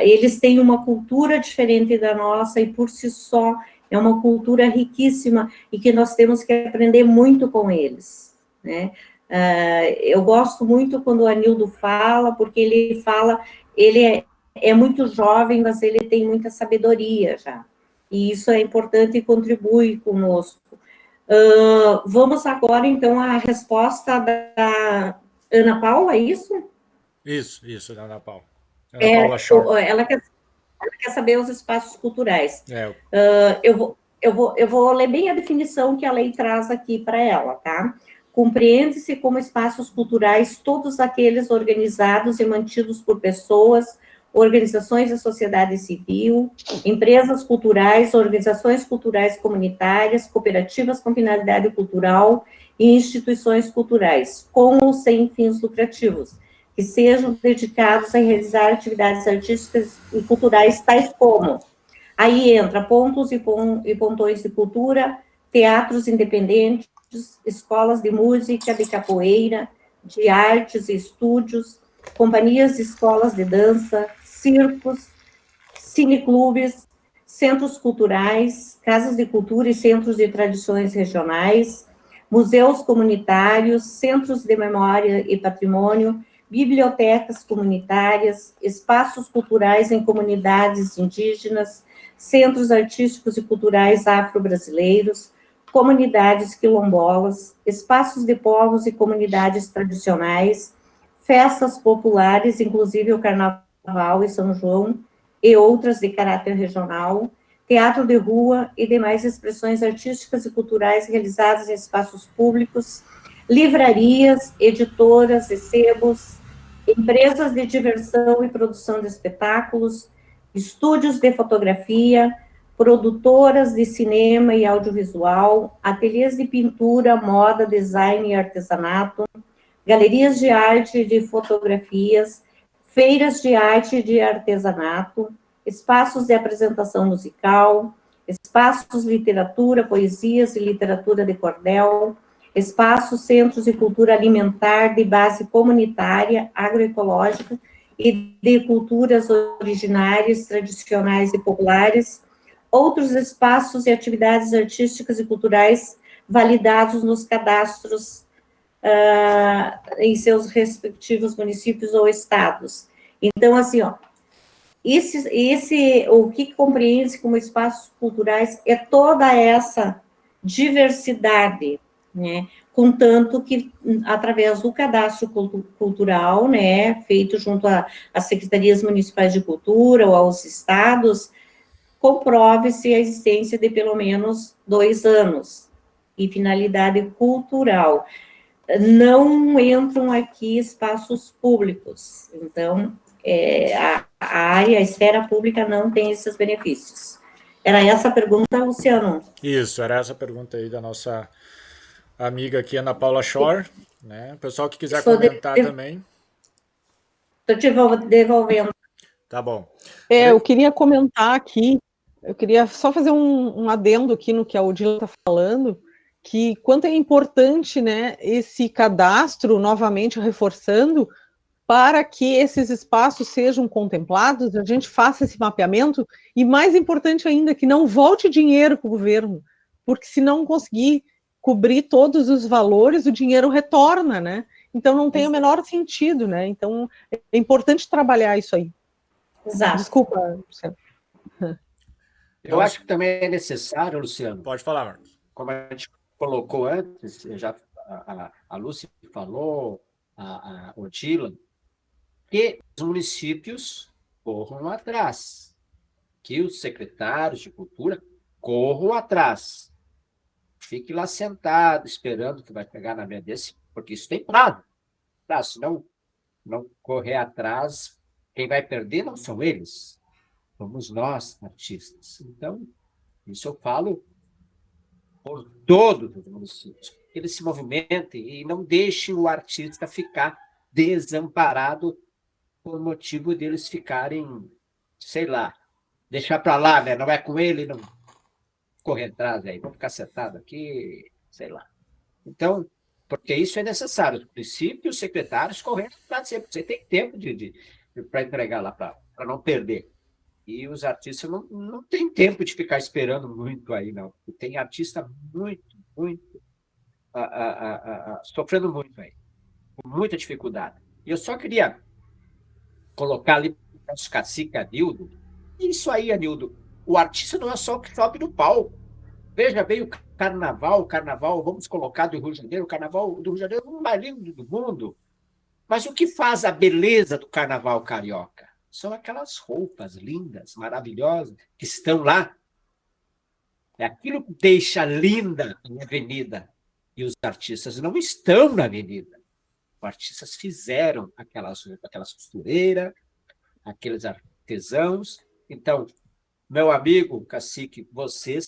Eles têm uma cultura diferente da nossa, e por si só é uma cultura riquíssima, e que nós temos que aprender muito com eles, né? Eu gosto muito quando o Anildo fala, porque ele é muito jovem, mas ele tem muita sabedoria já, e isso é importante e contribui conosco. Vamos agora, então, à resposta da Ana Paula, é isso? Isso, da Ana Paula. Ana Paula Shore. Ela quer saber os espaços culturais. É. Eu vou ler bem a definição que a lei traz aqui para ela, tá? Compreende-se como espaços culturais todos aqueles organizados e mantidos por pessoas, organizações da sociedade civil, empresas culturais, organizações culturais comunitárias, cooperativas com finalidade cultural e instituições culturais, com ou sem fins lucrativos, que sejam dedicados a realizar atividades artísticas e culturais tais como... Aí entra pontos e pontões de cultura, teatros independentes, escolas de música, de capoeira, de artes e estúdios, companhias e escolas de dança, circos, cineclubes, centros culturais, casas de cultura e centros de tradições regionais, museus comunitários, centros de memória e patrimônio, bibliotecas comunitárias, espaços culturais em comunidades indígenas, centros artísticos e culturais afro-brasileiros, comunidades quilombolas, espaços de povos e comunidades tradicionais, festas populares, inclusive o Carnaval e São João, e outras de caráter regional, teatro de rua e demais expressões artísticas e culturais realizadas em espaços públicos, livrarias, editoras e sebos, empresas de diversão e produção de espetáculos, estúdios de fotografia, produtoras de cinema e audiovisual, ateliês de pintura, moda, design e artesanato, galerias de arte e de fotografias, feiras de arte e de artesanato, espaços de apresentação musical, espaços de literatura, poesias e literatura de cordel, espaços, centros de cultura alimentar de base comunitária, agroecológica e de culturas originárias, tradicionais e populares, outros espaços e atividades artísticas e culturais validados nos cadastros em seus respectivos municípios ou estados. Então, assim, ó, o que compreende como espaços culturais é toda essa diversidade, né, contanto que, através do cadastro cultural, né, feito junto às secretarias municipais de cultura ou aos estados, comprove-se a existência de pelo menos 2 anos, e finalidade cultural. não entram aqui espaços públicos. Então, a esfera pública não tem esses benefícios. Era essa a pergunta, Luciano? Isso, era essa a pergunta aí da nossa amiga aqui, Ana Paula Shore, né? O pessoal que quiser comentar também. Estou te devolvendo. Tá bom. Eu queria comentar aqui, eu queria só fazer um adendo aqui no que a Odila está falando, que quanto é importante, né, esse cadastro, novamente reforçando, para que esses espaços sejam contemplados, a gente faça esse mapeamento, e mais importante ainda, que não volte dinheiro para o governo, porque se não conseguir cobrir todos os valores, o dinheiro retorna, né? Então não tem o menor sentido, né? Então é importante trabalhar isso aí. Exato. Desculpa, Luciano. Eu acho que também é necessário, Luciano. Pode falar, Marcos. Como a gente colocou antes, já a Lúcia falou, a Odila, que os municípios corram atrás, que os secretários de cultura corram atrás. Fique lá sentado, esperando que vai pegar na minha desse, porque isso tem prazo. Se não correr atrás, quem vai perder não são eles, somos nós, artistas. Então, isso eu falo por todos os municípios. Eles se movimentem e não deixem o artista ficar desamparado por motivo deles ficarem, sei lá, deixar para lá, né? Não é com ele, não correr atrás, aí, vamos ficar sentado aqui, sei lá. Então, porque isso é necessário. Os municípios, os secretários correndo atrás sempre. Você tem tempo para entregar lá, para não perder. E os artistas não têm tempo de ficar esperando muito aí, não. Tem artista muito, sofrendo muito aí, com muita dificuldade. E eu só queria colocar ali para o nosso cacique Anildo. Isso aí, Anildo, o artista não é só o que sobe no palco. Veja bem o carnaval, vamos colocar do Rio de Janeiro, o carnaval do Rio de Janeiro é o mais lindo do mundo. Mas o que faz a beleza do carnaval carioca? São aquelas roupas lindas, maravilhosas, que estão lá. É aquilo que deixa linda a avenida. E os artistas não estão na avenida. Os artistas fizeram aquelas costureiras, aqueles artesãos. Então, meu amigo cacique, você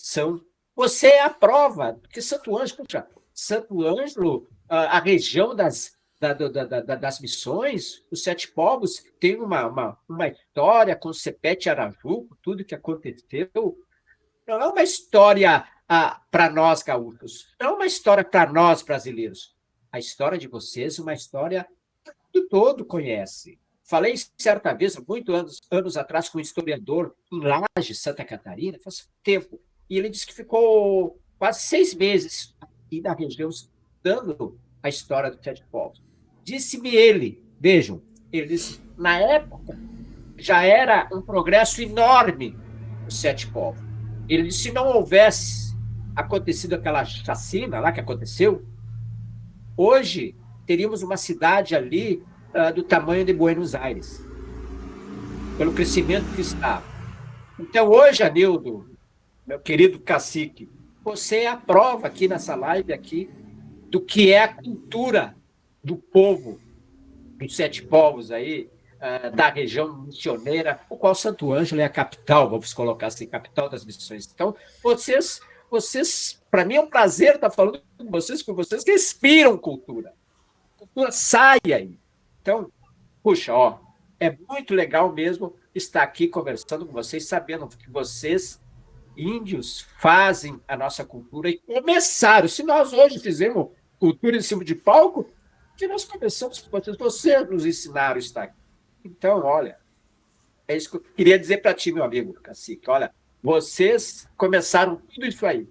é a prova, porque Santo Ângelo, a região das missões, os Sete Povos, tem uma história com Sepete Araju, tudo que aconteceu. Não é uma história para nós gaúchos, não é uma história para nós brasileiros. A história de vocês é uma história que todo conhece. Falei certa vez, muitos anos atrás, com um historiador em Lages, Santa Catarina, faz tempo, e ele disse que ficou quase 6 meses aqui na região estudando a história do Sete Povos. Disse-me ele, vejam, ele disse, na época já era um progresso enorme o Sete Povos. Ele disse, se não houvesse acontecido aquela chacina lá que aconteceu, hoje teríamos uma cidade ali do tamanho de Buenos Aires, pelo crescimento que está. Então, hoje, Anildo, meu querido cacique, você é a prova aqui nessa live aqui do que é a cultura do povo, dos Sete Povos aí, da região missioneira, o qual Santo Ângelo é a capital, vamos colocar assim, capital das missões. Então, vocês para mim é um prazer estar falando com vocês que respiram cultura. A cultura sai aí. Então, puxa, é muito legal mesmo estar aqui conversando com vocês, sabendo que vocês, índios, fazem a nossa cultura e começaram. Se nós hoje fizemos cultura em cima de palco, que nós começamos com vocês nos ensinaram a estar aqui. Então, olha, é isso que eu queria dizer para ti, meu amigo cacique. Olha, vocês começaram tudo isso aí.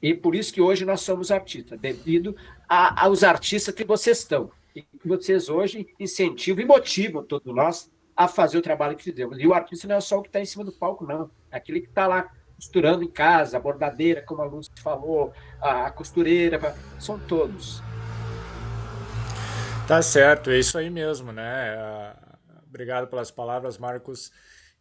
E por isso que hoje nós somos artistas, devido aos artistas que vocês estão. E que vocês hoje incentivam e motivam todos nós a fazer o trabalho que fizemos. E o artista não é só o que está em cima do palco, não. É aquele que está lá costurando em casa, a bordadeira, como a Lúcia falou, a costureira, são todos. Tá certo, é isso aí mesmo, né? Obrigado pelas palavras, Marcos.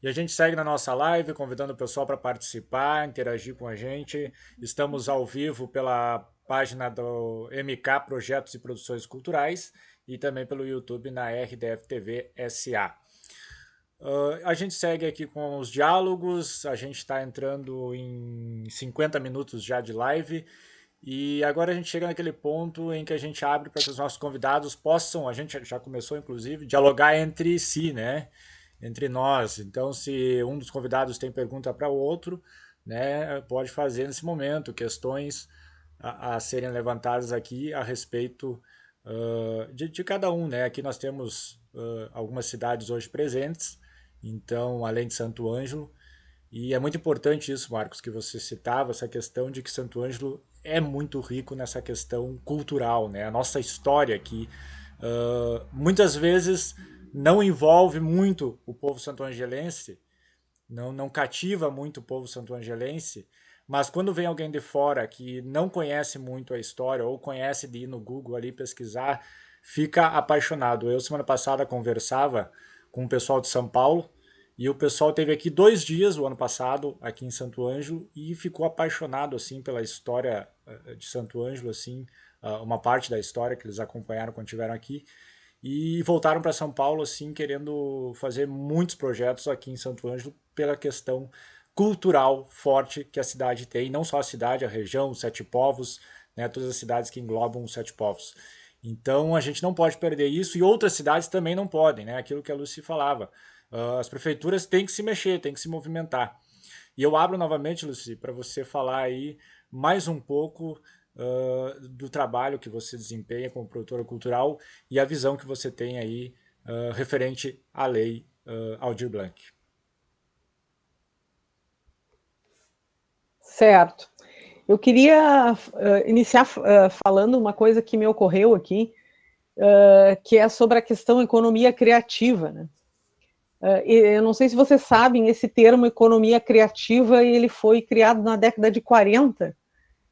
E a gente segue na nossa live, convidando o pessoal para participar, interagir com a gente. Estamos ao vivo pela página do MK Projetos e Produções Culturais e também pelo YouTube na RDF TV SA. A gente segue aqui com os diálogos, a gente está entrando em 50 minutos já de live e agora a gente chega naquele ponto em que a gente abre para que os nossos convidados possam, a gente já começou inclusive, dialogar entre si, né? Entre nós. Então, se um dos convidados tem pergunta para o outro, né, pode fazer nesse momento questões a serem levantadas aqui a respeito de cada um, né? Aqui nós temos algumas cidades hoje presentes, então, além de Santo Ângelo, e é muito importante isso, Marcos, que você citava, essa questão de que Santo Ângelo é muito rico nessa questão cultural, né? A nossa história aqui, muitas vezes, não envolve muito o povo santo-angelense, não cativa muito o povo santo-angelense, mas quando vem alguém de fora que não conhece muito a história ou conhece de ir no Google ali pesquisar, fica apaixonado. Eu, semana passada, conversava com o pessoal de São Paulo e o pessoal teve aqui 2 dias, o ano passado, aqui em Santo Ângelo, e ficou apaixonado assim pela história de Santo Ângelo, assim, uma parte da história que eles acompanharam quando estiveram aqui, e voltaram para São Paulo assim querendo fazer muitos projetos aqui em Santo Ângelo pela questão cultural forte que a cidade tem, não só a cidade, a região, os Sete Povos, né, todas as cidades que englobam os Sete Povos. Então a gente não pode perder isso e outras cidades também não podem, né? Aquilo que a Lucy falava. As prefeituras têm que se mexer, têm que se movimentar. E eu abro novamente, Lucy, para você falar aí mais um pouco do trabalho que você desempenha como produtora cultural e a visão que você tem aí referente à lei Aldir Blanc. Certo. Eu queria iniciar falando uma coisa que me ocorreu aqui, que é sobre a questão economia criativa, né? Eu não sei se vocês sabem, esse termo economia criativa, ele foi criado na década de 40,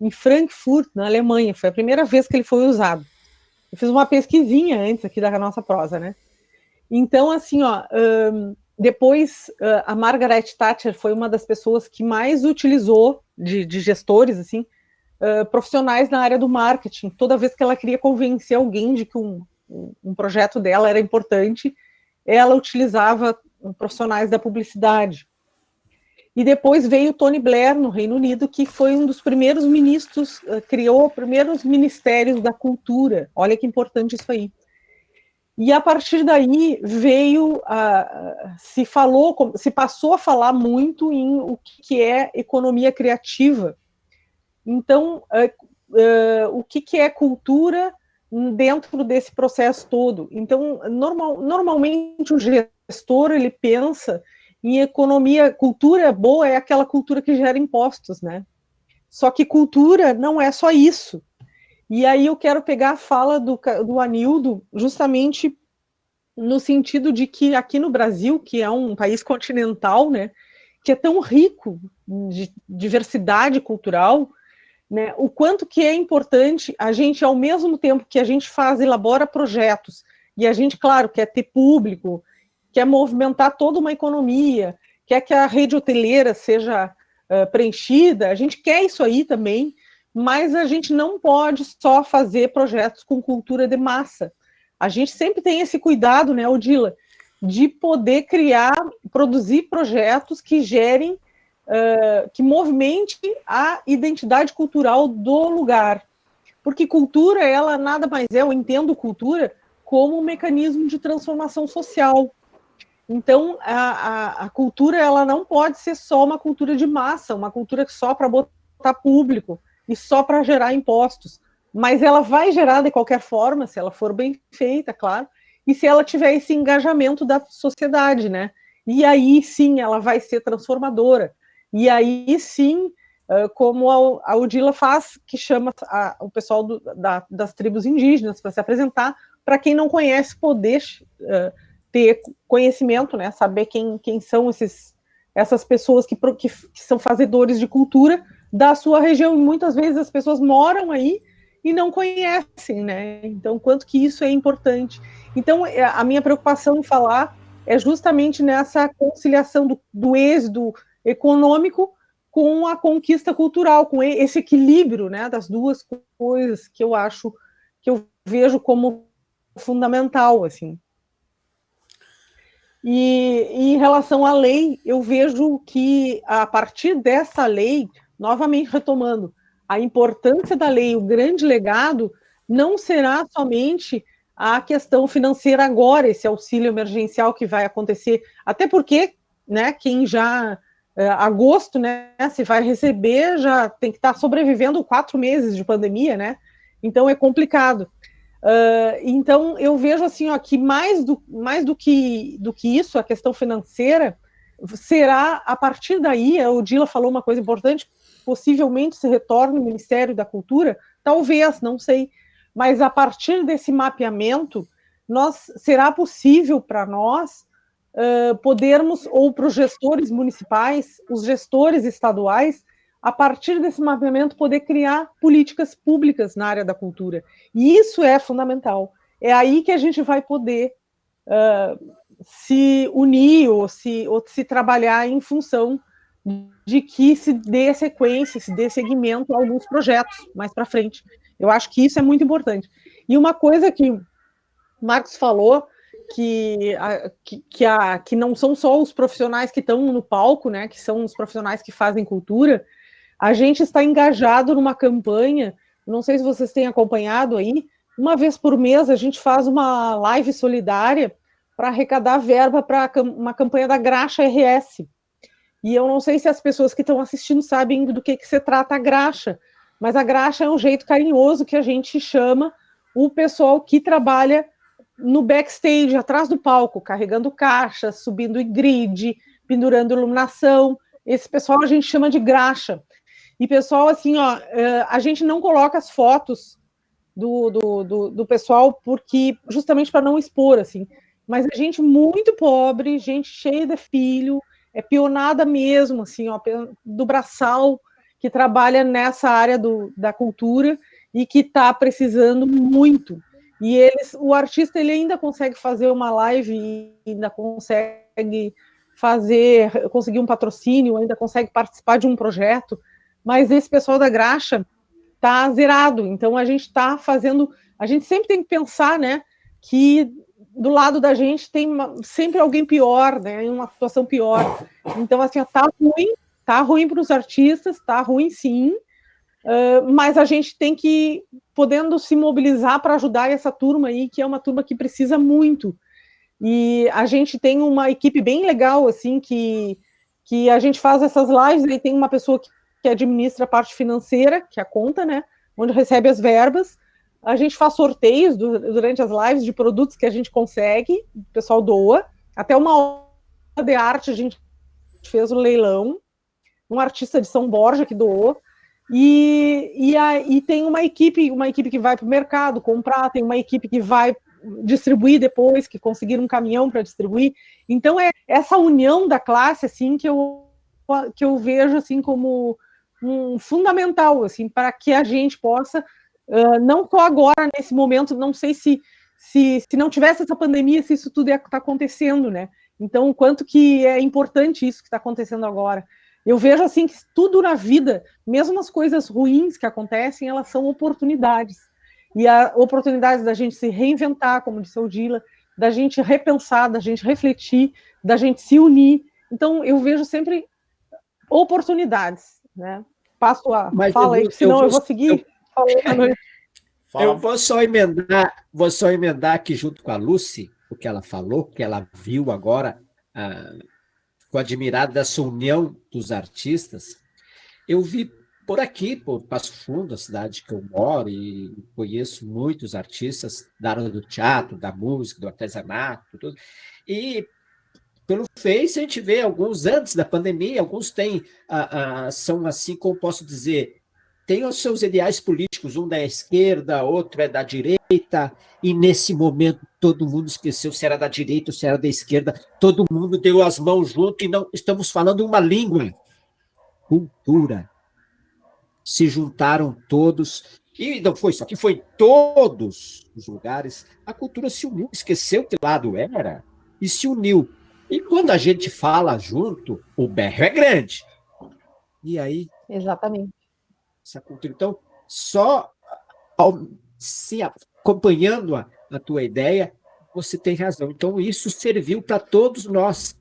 em Frankfurt, na Alemanha. Foi a primeira vez que ele foi usado. Eu fiz uma pesquisinha antes aqui da nossa prosa, né? Então, assim, ó, depois a Margaret Thatcher foi uma das pessoas que mais utilizou de gestores, assim, profissionais na área do marketing. Toda vez que ela queria convencer alguém de que um projeto dela era importante, ela utilizava profissionais da publicidade. E depois veio Tony Blair, no Reino Unido, que foi um dos primeiros ministros, criou os primeiros ministérios da cultura. Olha que importante isso aí. E a partir daí veio, se passou a falar muito em o que é economia criativa. Então, o que é cultura dentro desse processo todo? Então, normalmente o gestor, ele pensa em economia, cultura boa é aquela cultura que gera impostos, né? Só que cultura não é só isso. E aí eu quero pegar a fala do Anildo, justamente no sentido de que aqui no Brasil, que é um país continental, né, que é tão rico de diversidade cultural, né, o quanto que é importante a gente, ao mesmo tempo que a gente elabora projetos, e a gente, claro, quer ter público, quer movimentar toda uma economia, quer que a rede hoteleira seja preenchida, a gente quer isso aí também, mas a gente não pode só fazer projetos com cultura de massa. A gente sempre tem esse cuidado, né, Odila, de poder produzir projetos que gerem, que movimente a identidade cultural do lugar. Porque cultura, ela nada mais é, eu entendo cultura como um mecanismo de transformação social. Então, a cultura, ela não pode ser só uma cultura de massa, uma cultura só para botar público e só para gerar impostos. Mas ela vai gerar de qualquer forma, se ela for bem feita, claro, e se ela tiver esse engajamento da sociedade, né? E aí sim ela vai ser transformadora. E aí sim, como a Odila faz, que chama o pessoal das tribos indígenas para se apresentar, para quem não conhece poder ter conhecimento, né? Saber quem são essas pessoas que são fazedores de cultura da sua região. E muitas vezes as pessoas moram aí e não conhecem, né? Então, quanto que isso é importante. Então, a minha preocupação em falar é justamente nessa conciliação do êxito econômico com a conquista cultural, com esse equilíbrio, né, das duas coisas que eu acho, que eu vejo como fundamental, assim. E em relação à lei, eu vejo que, a partir dessa lei, novamente retomando, a importância da lei, o grande legado, não será somente a questão financeira agora, esse auxílio emergencial que vai acontecer, até porque, né, quem já, agosto, né, se vai receber, já tem que estar sobrevivendo 4 meses de pandemia, né, então é complicado. Então, eu vejo assim, ó, que mais do que isso, a questão financeira, será, a partir daí, o Dila falou uma coisa importante, possivelmente se retorne o Ministério da Cultura, talvez, não sei, mas a partir desse mapeamento, será possível para nós podermos, ou para os gestores municipais, os gestores estaduais, a partir desse mapeamento, poder criar políticas públicas na área da cultura. E isso é fundamental. É aí que a gente vai poder se unir ou se trabalhar em função de que se dê sequência, se dê seguimento a alguns projetos mais para frente. Eu acho que isso é muito importante. E uma coisa que o Marcos falou, que não são só os profissionais que estão no palco, né, que são os profissionais que fazem cultura. A gente está engajado numa campanha, não sei se vocês têm acompanhado aí, uma vez por mês a gente faz uma live solidária para arrecadar verba para uma campanha da Graxa RS. E eu não sei se as pessoas que estão assistindo sabem do que se trata a graxa, mas a graxa é um jeito carinhoso que a gente chama o pessoal que trabalha no backstage, atrás do palco, carregando caixas, subindo em grid, pendurando iluminação. Esse pessoal a gente chama de graxa. E, pessoal, assim, ó, a gente não coloca as fotos do pessoal porque justamente para não expor, assim. Mas a gente muito pobre, gente cheia de filho, é pionada mesmo, assim, ó, do braçal, que trabalha nessa área da cultura e que está precisando muito. E o artista ele ainda consegue fazer uma live, e ainda consegue conseguir um patrocínio, ainda consegue participar de um projeto, mas esse pessoal da graxa está zerado. Então a gente está fazendo, a gente sempre tem que pensar, né, que do lado da gente tem sempre alguém pior, né, em uma situação pior. Então assim, tá ruim para os artistas, tá ruim sim, mas a gente tem que podendo se mobilizar para ajudar essa turma aí, que é uma turma que precisa muito. E a gente tem uma equipe bem legal, assim, que a gente faz essas lives, e tem uma pessoa que administra a parte financeira, que é a conta, né, onde recebe as verbas. A gente faz sorteios durante as lives de produtos que a gente consegue, o pessoal doa. Até uma obra de arte a gente fez um leilão, um artista de São Borja que doou. E tem uma equipe que vai para o mercado comprar, tem uma equipe que vai distribuir depois, que conseguiram um caminhão para distribuir. Então é essa união da classe assim que eu vejo assim como fundamental assim para que a gente possa não só agora nesse momento, não sei se não tivesse essa pandemia, se isso tudo ia estar acontecendo, né? Então o quanto que é importante isso que está acontecendo agora. Eu vejo assim que tudo na vida, mesmo as coisas ruins que acontecem, elas são oportunidades. E a oportunidade da gente se reinventar, como disse o Dila, da gente repensar, da gente refletir, da gente se unir. Então, eu vejo sempre oportunidades, né? Passo a fala aí, senão eu vou seguir falando à noite. Eu vou só emendar aqui junto com a Lucy, o que ela falou, que ela viu agora, ficou admirada dessa união dos artistas. Eu vi por aqui, por Passo Fundo, a cidade que eu moro, e conheço muitos artistas da área do teatro, da música, do artesanato, tudo. E pelo Face a gente vê alguns antes da pandemia, alguns têm, são assim, como posso dizer, têm os seus ideais políticos, um da esquerda, outro é da direita, e nesse momento todo mundo esqueceu se era da direita ou se era da esquerda, todo mundo deu as mãos junto e não estamos falando uma língua, cultura. Se juntaram todos, e não foi só que foi em todos os lugares, a cultura se uniu, esqueceu que lado era e se uniu. E quando a gente fala junto, o berro é grande. E aí, Exatamente. essa cultura. Então, só se acompanhando a tua ideia, você tem razão. Então, isso serviu para todos nós.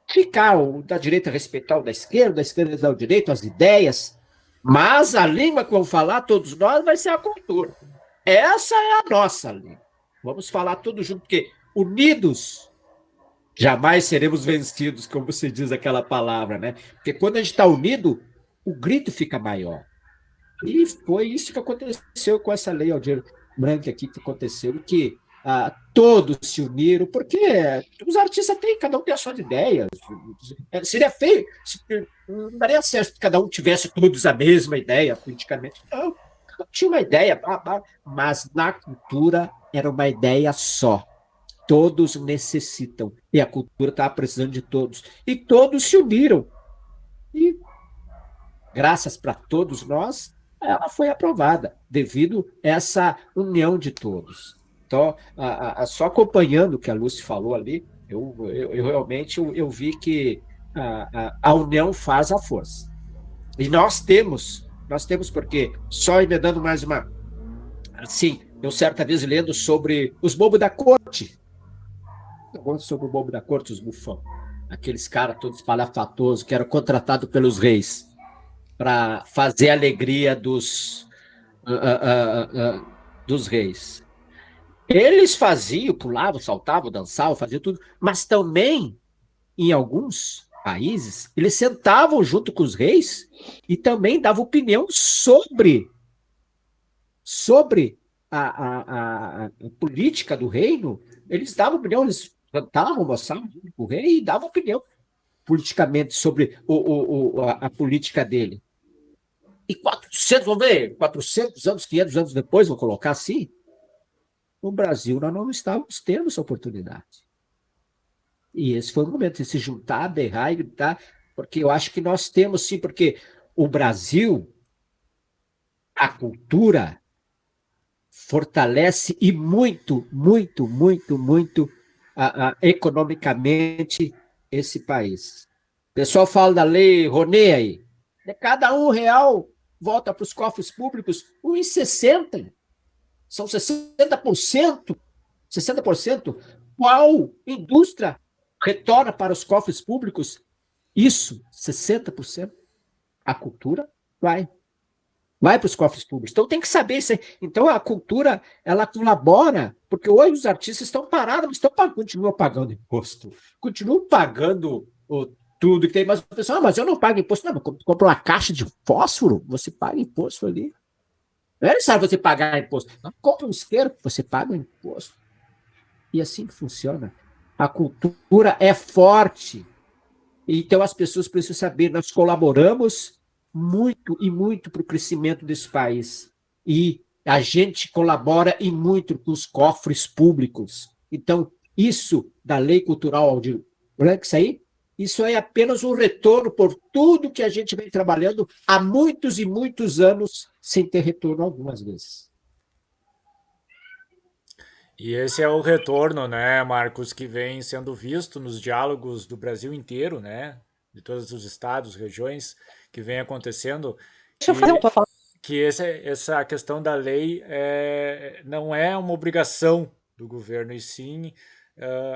Ficar o da direita respeitar o da esquerda respeitar o direito, as ideias, mas a língua que vamos falar, todos nós, vai ser a cultura. Essa é a nossa língua. Vamos falar todos juntos, porque unidos jamais seremos vencidos, como se diz aquela palavra, né? Porque quando a gente está unido, o grito fica maior. E foi isso que aconteceu com essa lei Aldir Blanc aqui, que aconteceu, que todos se uniram, porque os artistas têm, cada um tem as suas ideias. Seria feio, não daria certo se cada um tivesse todos a mesma ideia politicamente. Não, cada um tinha uma ideia, mas na cultura era uma ideia só. Todos necessitam, e a cultura estava precisando de todos. E todos se uniram. E, graças para todos nós, ela foi aprovada, devido a essa união de todos. Então, só acompanhando o que a Lúcia falou ali, eu realmente eu vi que a união faz a força. E nós temos porque, só emendando mais uma... Assim, eu certa vez lendo sobre os bobos da corte, sobre o bobo da corte, os bufão, aqueles caras todos palhafatosos que eram contratados pelos reis para fazer a alegria dos reis. Eles faziam, pulavam, saltavam, dançavam, faziam tudo, mas também, em alguns países, eles sentavam junto com os reis e também davam opinião sobre a política do reino. Eles davam opinião, eles cantavam, moçavam com o rei e davam opinião politicamente sobre a política dele. E 400 anos, 500 anos depois, vou colocar assim, no Brasil nós não estávamos tendo essa oportunidade. E esse foi o momento de se juntar, berrar e gritar, porque eu acho que nós temos sim, porque o Brasil, a cultura, fortalece e muito, muito, muito, muito economicamente esse país. O pessoal fala da lei Rouanet aí. De cada R$1 volta para os cofres públicos, 1,60. São 60%. 60%. Qual indústria retorna para os cofres públicos? Isso, 60%. A cultura vai para os cofres públicos. Então tem que saber isso aí. Então a cultura, ela colabora, porque hoje os artistas estão parados, mas continuam pagando imposto. Continuam pagando tudo que tem, mas o pessoal, mas eu não pago imposto. Não, compra uma caixa de fósforo, você paga imposto ali. Não é necessário você pagar imposto. Não, compra um isqueiro, você paga o imposto. E assim que funciona. A cultura é forte. Então as pessoas precisam saber, nós colaboramos muito e muito para o crescimento desse país. E a gente colabora e muito com os cofres públicos. Então, isso da Lei Cultural Aldir Blanc, isso é apenas um retorno por tudo que a gente vem trabalhando há muitos e muitos anos sem ter retorno algumas vezes. E esse é o retorno, né, Marcos, que vem sendo visto nos diálogos do Brasil inteiro, né, de todos os estados, regiões, que vem acontecendo. Deixa eu fazer uma fala. Que essa questão da lei não é uma obrigação do governo, e sim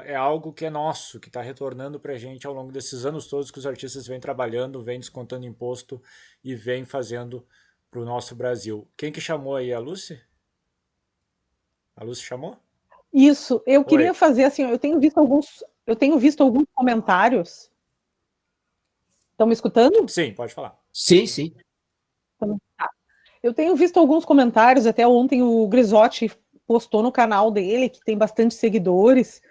é algo que é nosso, que está retornando para a gente ao longo desses anos todos que os artistas vêm trabalhando, vêm descontando imposto e vêm fazendo para o nosso Brasil. Quem que chamou aí? A Lúcia? A Lúcia chamou? Isso, eu queria fazer assim, eu tenho visto alguns comentários. Estão me escutando? Sim, pode falar. Sim, sim. Eu tenho visto alguns comentários, até ontem o Grisotti postou no canal dele, que tem bastante seguidores,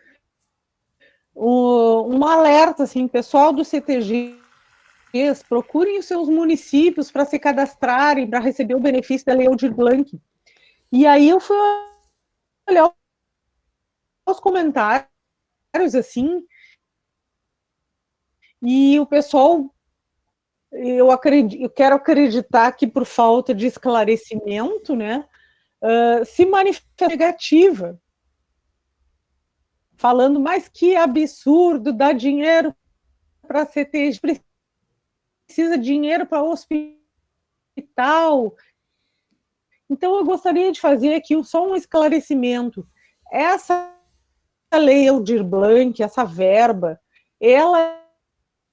um alerta, assim, pessoal do CTG, procurem os seus municípios para se cadastrarem, para receber o benefício da Lei Aldir Blanc. E aí eu fui olhar os comentários, assim, e o pessoal, eu quero acreditar que por falta de esclarecimento, né, se manifesta negativa, falando, mas que absurdo, dar dinheiro para CTG, precisa de dinheiro para hospital. Então, eu gostaria de fazer aqui só um esclarecimento. Essa lei Aldir Blanc, essa verba, ela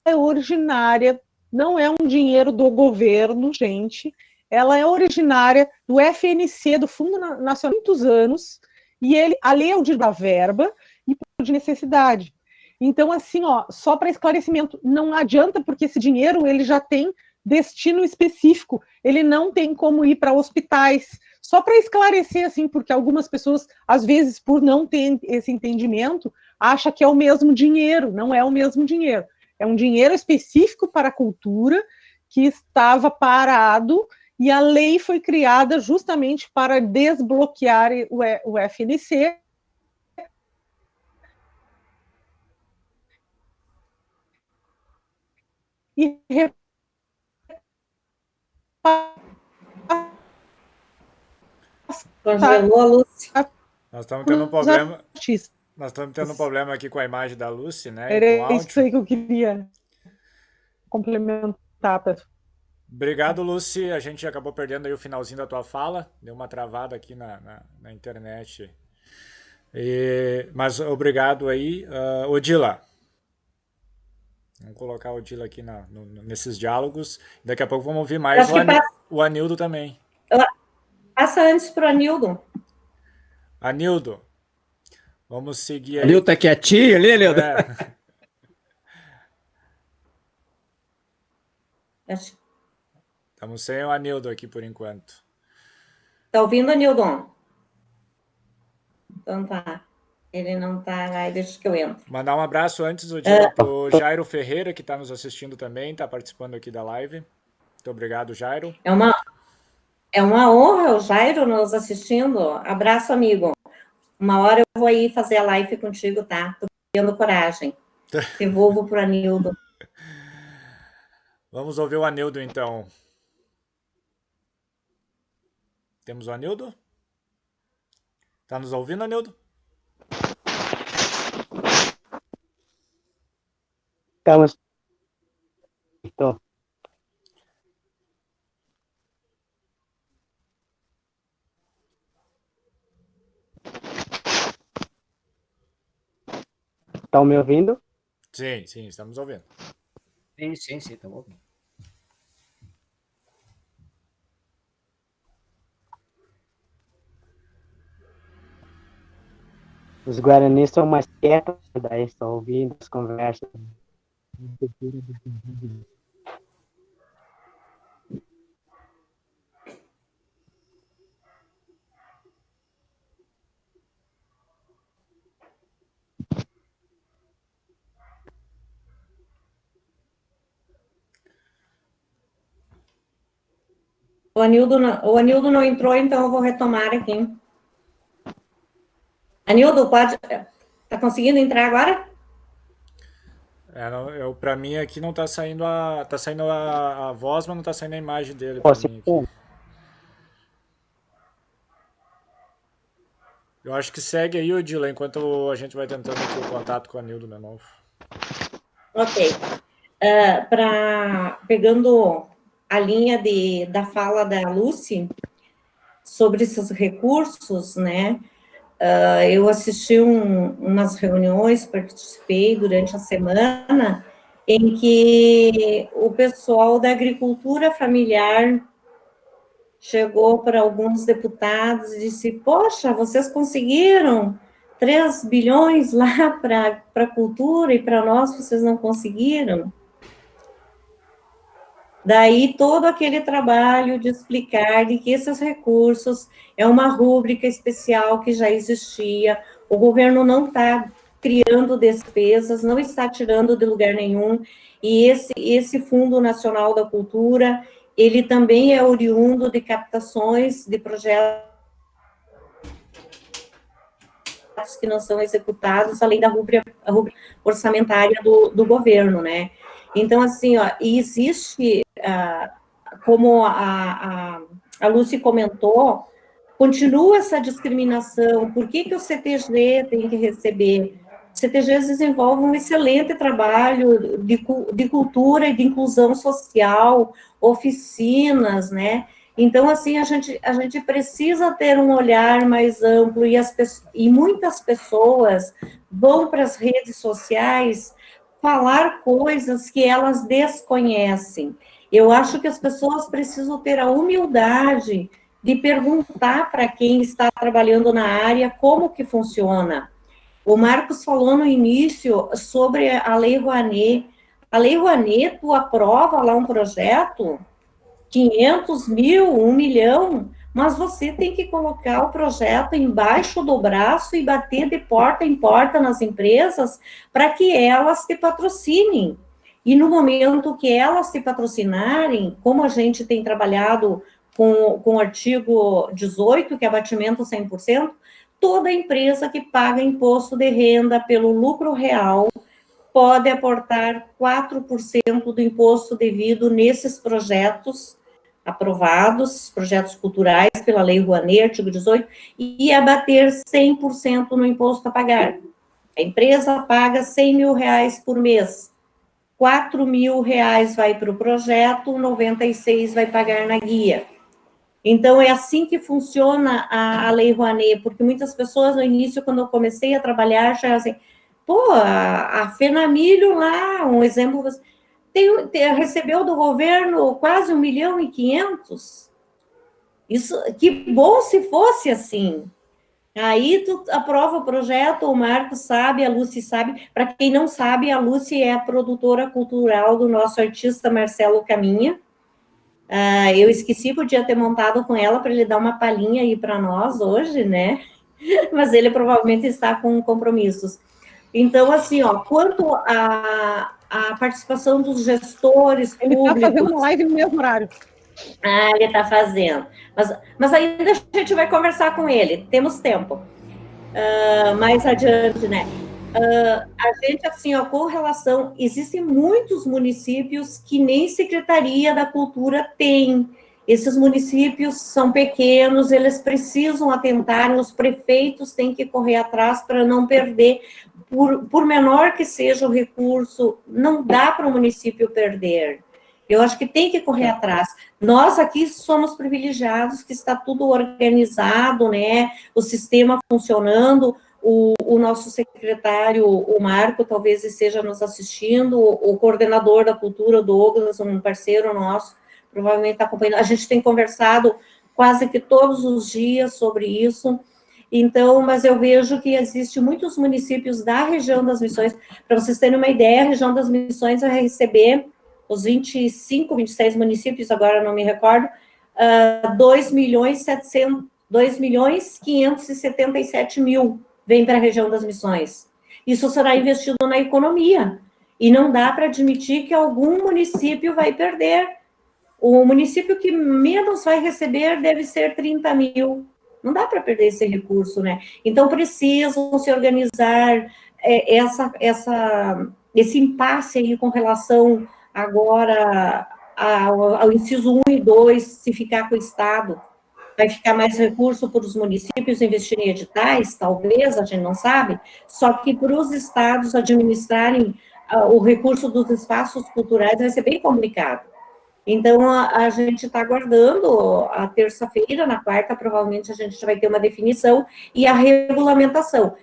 é originária, não é um dinheiro do governo, gente, ela é originária do FNC, do Fundo Nacional, há muitos anos, e a lei Aldir da verba e de necessidade. Então, assim, só para esclarecimento, não adianta, porque esse dinheiro ele já tem destino específico, ele não tem como ir para hospitais. Só para esclarecer, assim, porque algumas pessoas, às vezes, por não ter esse entendimento, acham que é o mesmo dinheiro, não é o mesmo dinheiro. É um dinheiro específico para a cultura que estava parado e a lei foi criada justamente para desbloquear o FNC e Congelou a Lúcia. Nós estamos tendo um problema. Artistas. Nós estamos tendo um problema aqui com a imagem da Lucy, né? Era E com o isso áudio. aí que eu queria complementar, pessoal. Obrigado, Lucy. A gente acabou perdendo aí o finalzinho da tua fala. Deu uma travada aqui na internet. Mas obrigado aí. Odila. Vamos colocar a Odila aqui nesses diálogos. Daqui a pouco vamos ouvir mais o Anildo também. Passa antes para o Anildo. Anildo, vamos seguir aí. Anildo tá quietinho ali, Anildo? Estamos sem o Anildo aqui por enquanto. Tá ouvindo, Anildo? Então tá. Ele não tá. Aí deixa que eu entro. Mandar um abraço antes, Odila, pro Jairo Ferreira, que está nos assistindo também, está participando aqui da live. Muito obrigado, Jairo. É uma honra o Jairo nos assistindo. Abraço, amigo. Uma hora eu vou aí fazer a live contigo, tá? Tô tendo coragem. Devolvo pro Anildo. Vamos ouvir o Anildo, então. Temos o Anildo? Tá nos ouvindo, Anildo? Estamos. Estou. Estão me ouvindo? Sim, estamos ouvindo. Sim, estamos ouvindo. Os guaranis são mais quietos, daí estão ouvindo as conversas. O Anildo não entrou, então eu vou retomar aqui. Anildo, tá conseguindo entrar agora? Para mim aqui não tá saindo a voz, mas não tá saindo a imagem dele para mim aqui. Eu acho que segue aí, Odila, enquanto a gente vai tentando aqui o contato com o Anildo de novo. Ok. Pegando a linha da fala da Lucy sobre esses recursos, né? Eu assisti umas reuniões, participei durante a semana, em que o pessoal da agricultura familiar chegou para alguns deputados e disse: poxa, vocês conseguiram 3 bilhões lá para a cultura e para nós vocês não conseguiram? Daí todo aquele trabalho de explicar de que esses recursos é uma rúbrica especial que já existia, o governo não está criando despesas, não está tirando de lugar nenhum, e esse Fundo Nacional da Cultura, ele também é oriundo de captações de projetos que não são executados, além da rúbrica orçamentária do governo, né? Então, assim, existe, como a Lucy comentou, continua essa discriminação. Por que o CTG tem que receber CTGs desenvolve um excelente trabalho de cultura e de inclusão social, oficinas, né? Então, assim, a gente precisa ter um olhar mais amplo e muitas pessoas vão para as redes sociais falar coisas que elas desconhecem. Eu acho que as pessoas precisam ter a humildade de perguntar para quem está trabalhando na área como que funciona. O Marcos falou no início sobre a Lei Rouanet. A Lei Rouanet, tu aprova lá um projeto, 500 mil, 1 milhão, mas você tem que colocar o projeto embaixo do braço e bater de porta em porta nas empresas para que elas te patrocinem. E no momento que elas te patrocinarem, como a gente tem trabalhado com o artigo 18, que é abatimento 100%, toda empresa que paga imposto de renda pelo lucro real pode aportar 4% do imposto devido nesses projetos aprovados, projetos culturais pela Lei Rouanet, artigo 18, e abater 100% no imposto a pagar. A empresa paga 100 mil reais por mês, 4 mil reais vai para o projeto, 96 vai pagar na guia. Então, é assim que funciona a Lei Rouanet, porque muitas pessoas, no início, quando eu comecei a trabalhar, já assim, pô, a Fenamilho lá, um exemplo, recebeu do governo quase 1.500.000. Isso, que bom se fosse assim. Aí tu aprova o projeto, o Marcos sabe, a Lúcia sabe. Para quem não sabe, a Lúcia é a produtora cultural do nosso artista Marcelo Caminha. Eu esqueci, podia ter montado com ela para ele dar uma palhinha aí para nós hoje, né? Mas ele provavelmente está com compromissos. Então, assim, ó, quanto à participação dos gestores Ele públicos... está fazendo live no mesmo horário. Ele está fazendo. Mas ainda a gente vai conversar com ele, temos tempo. Mais adiante, né? A gente, assim, ó, com relação... Existem muitos municípios que nem Secretaria da Cultura tem. Esses municípios são pequenos, eles precisam atentar, os prefeitos têm que correr atrás para não perder. Por menor que seja o recurso, não dá para o município perder. Eu acho que tem que correr atrás. Nós aqui somos privilegiados, que está tudo organizado, né? O sistema funcionando. O nosso secretário, o Marco, talvez esteja nos assistindo, o coordenador da cultura, o Douglas, um parceiro nosso, provavelmente está acompanhando. A gente tem conversado quase que todos os dias sobre isso. Então, mas eu vejo que existe muitos municípios da região das Missões. Para vocês terem uma ideia, a região das Missões vai receber os 25, 26 municípios, agora não me recordo, 2.577.000 vem para a região das Missões. Isso será investido na economia. E não dá para admitir que algum município vai perder. O município que menos vai receber deve ser 30 mil. Não dá para perder esse recurso, né? Então, precisam se organizar esse impasse aí com relação agora ao inciso 1 e 2, se ficar com o Estado, vai ficar mais recurso para os municípios investirem em editais, talvez, a gente não sabe, só que para os estados administrarem o recurso dos espaços culturais vai ser bem complicado. Então, a gente está aguardando a terça-feira, na quarta, provavelmente a gente vai ter uma definição e a regulamentação.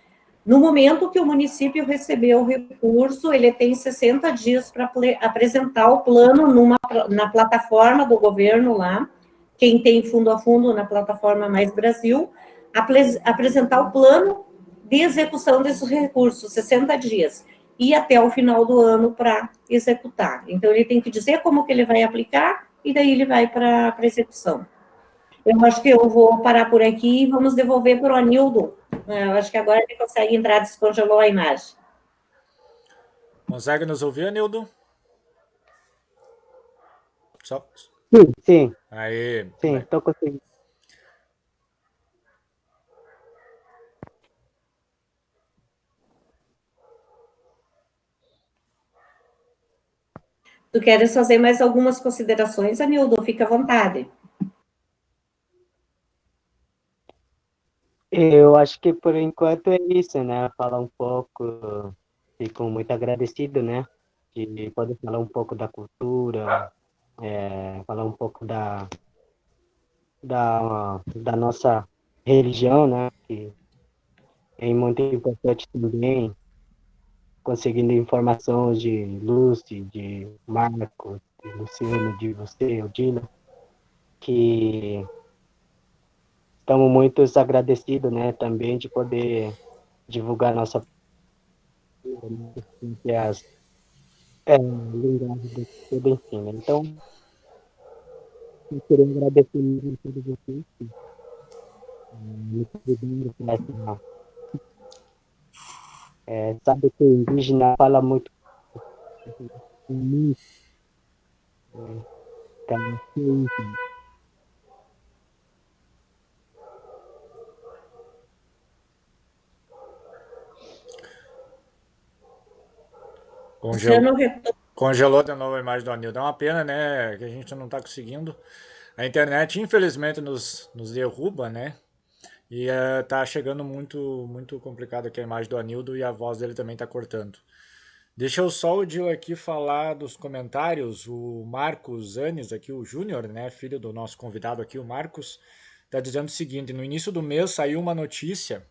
No momento que o município recebeu o recurso, ele tem 60 dias para apresentar o plano na plataforma do governo lá, quem tem fundo a fundo na plataforma Mais Brasil, apresentar o plano de execução desses recursos, 60 dias, e até o final do ano para executar. Então, ele tem que dizer como que ele vai aplicar, e daí ele vai para a execução. Eu acho que eu vou parar por aqui e vamos devolver para o Anildo. Eu acho que agora ele consegue entrar, descongelou a imagem. Consegue nos ouvir, Anildo? Só... Sim. Aí. Sim, estou conseguindo. Tu queres fazer mais algumas considerações, Anildo? Fica à vontade. Eu acho que por enquanto é isso, né? Falar um pouco, fico muito agradecido, né? De poder falar um pouco da cultura, falar um pouco da nossa religião, né? Que é muito importante também, conseguindo informações de Lúcia, de Marcos, de Luciano, de você, Odila, que estamos muito agradecidos, né? Também de poder divulgar nossa que é as linguagens do tudo, enfim, né? Então, eu queria agradecer muito a todos vocês que me convidaram para essa. Sabe que o indígena fala muito, muito, então, sim, Congelou, Luciano, congelou de novo a imagem do Anildo. É uma pena, né, que a gente não está conseguindo. A internet, infelizmente, nos derruba, né? E tá chegando muito complicado aqui a imagem do Anildo e a voz dele também tá cortando. Deixa eu só o Dil aqui falar dos comentários. O Marcos Anes, aqui, o Júnior, né, filho do nosso convidado aqui, o Marcos, tá dizendo o seguinte: no início do mês saiu uma notícia.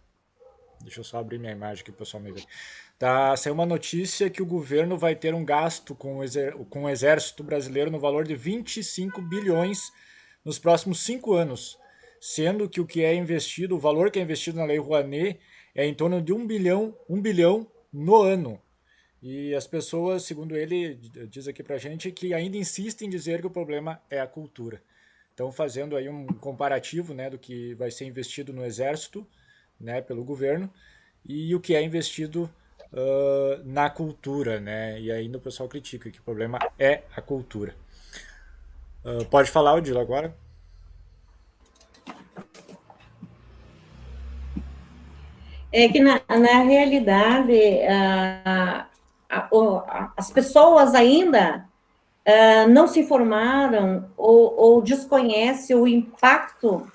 Deixa eu só abrir minha imagem aqui para o pessoal me ver. Saiu uma notícia que o governo vai ter um gasto com o exército brasileiro no valor de 25 bilhões nos próximos 5 anos, sendo que o valor que é investido na Lei Rouanet é em torno de 1 bilhão no ano. E as pessoas, segundo ele, diz aqui pra gente que ainda insistem em dizer que o problema é a cultura. Então, fazendo aí um comparativo, né, do que vai ser investido no exército, né, pelo governo, e o que é investido na cultura, né? E ainda o pessoal critica que o problema é a cultura. Pode falar, Odila, agora? é que na realidade as pessoas ainda não se informaram ou desconhecem o impacto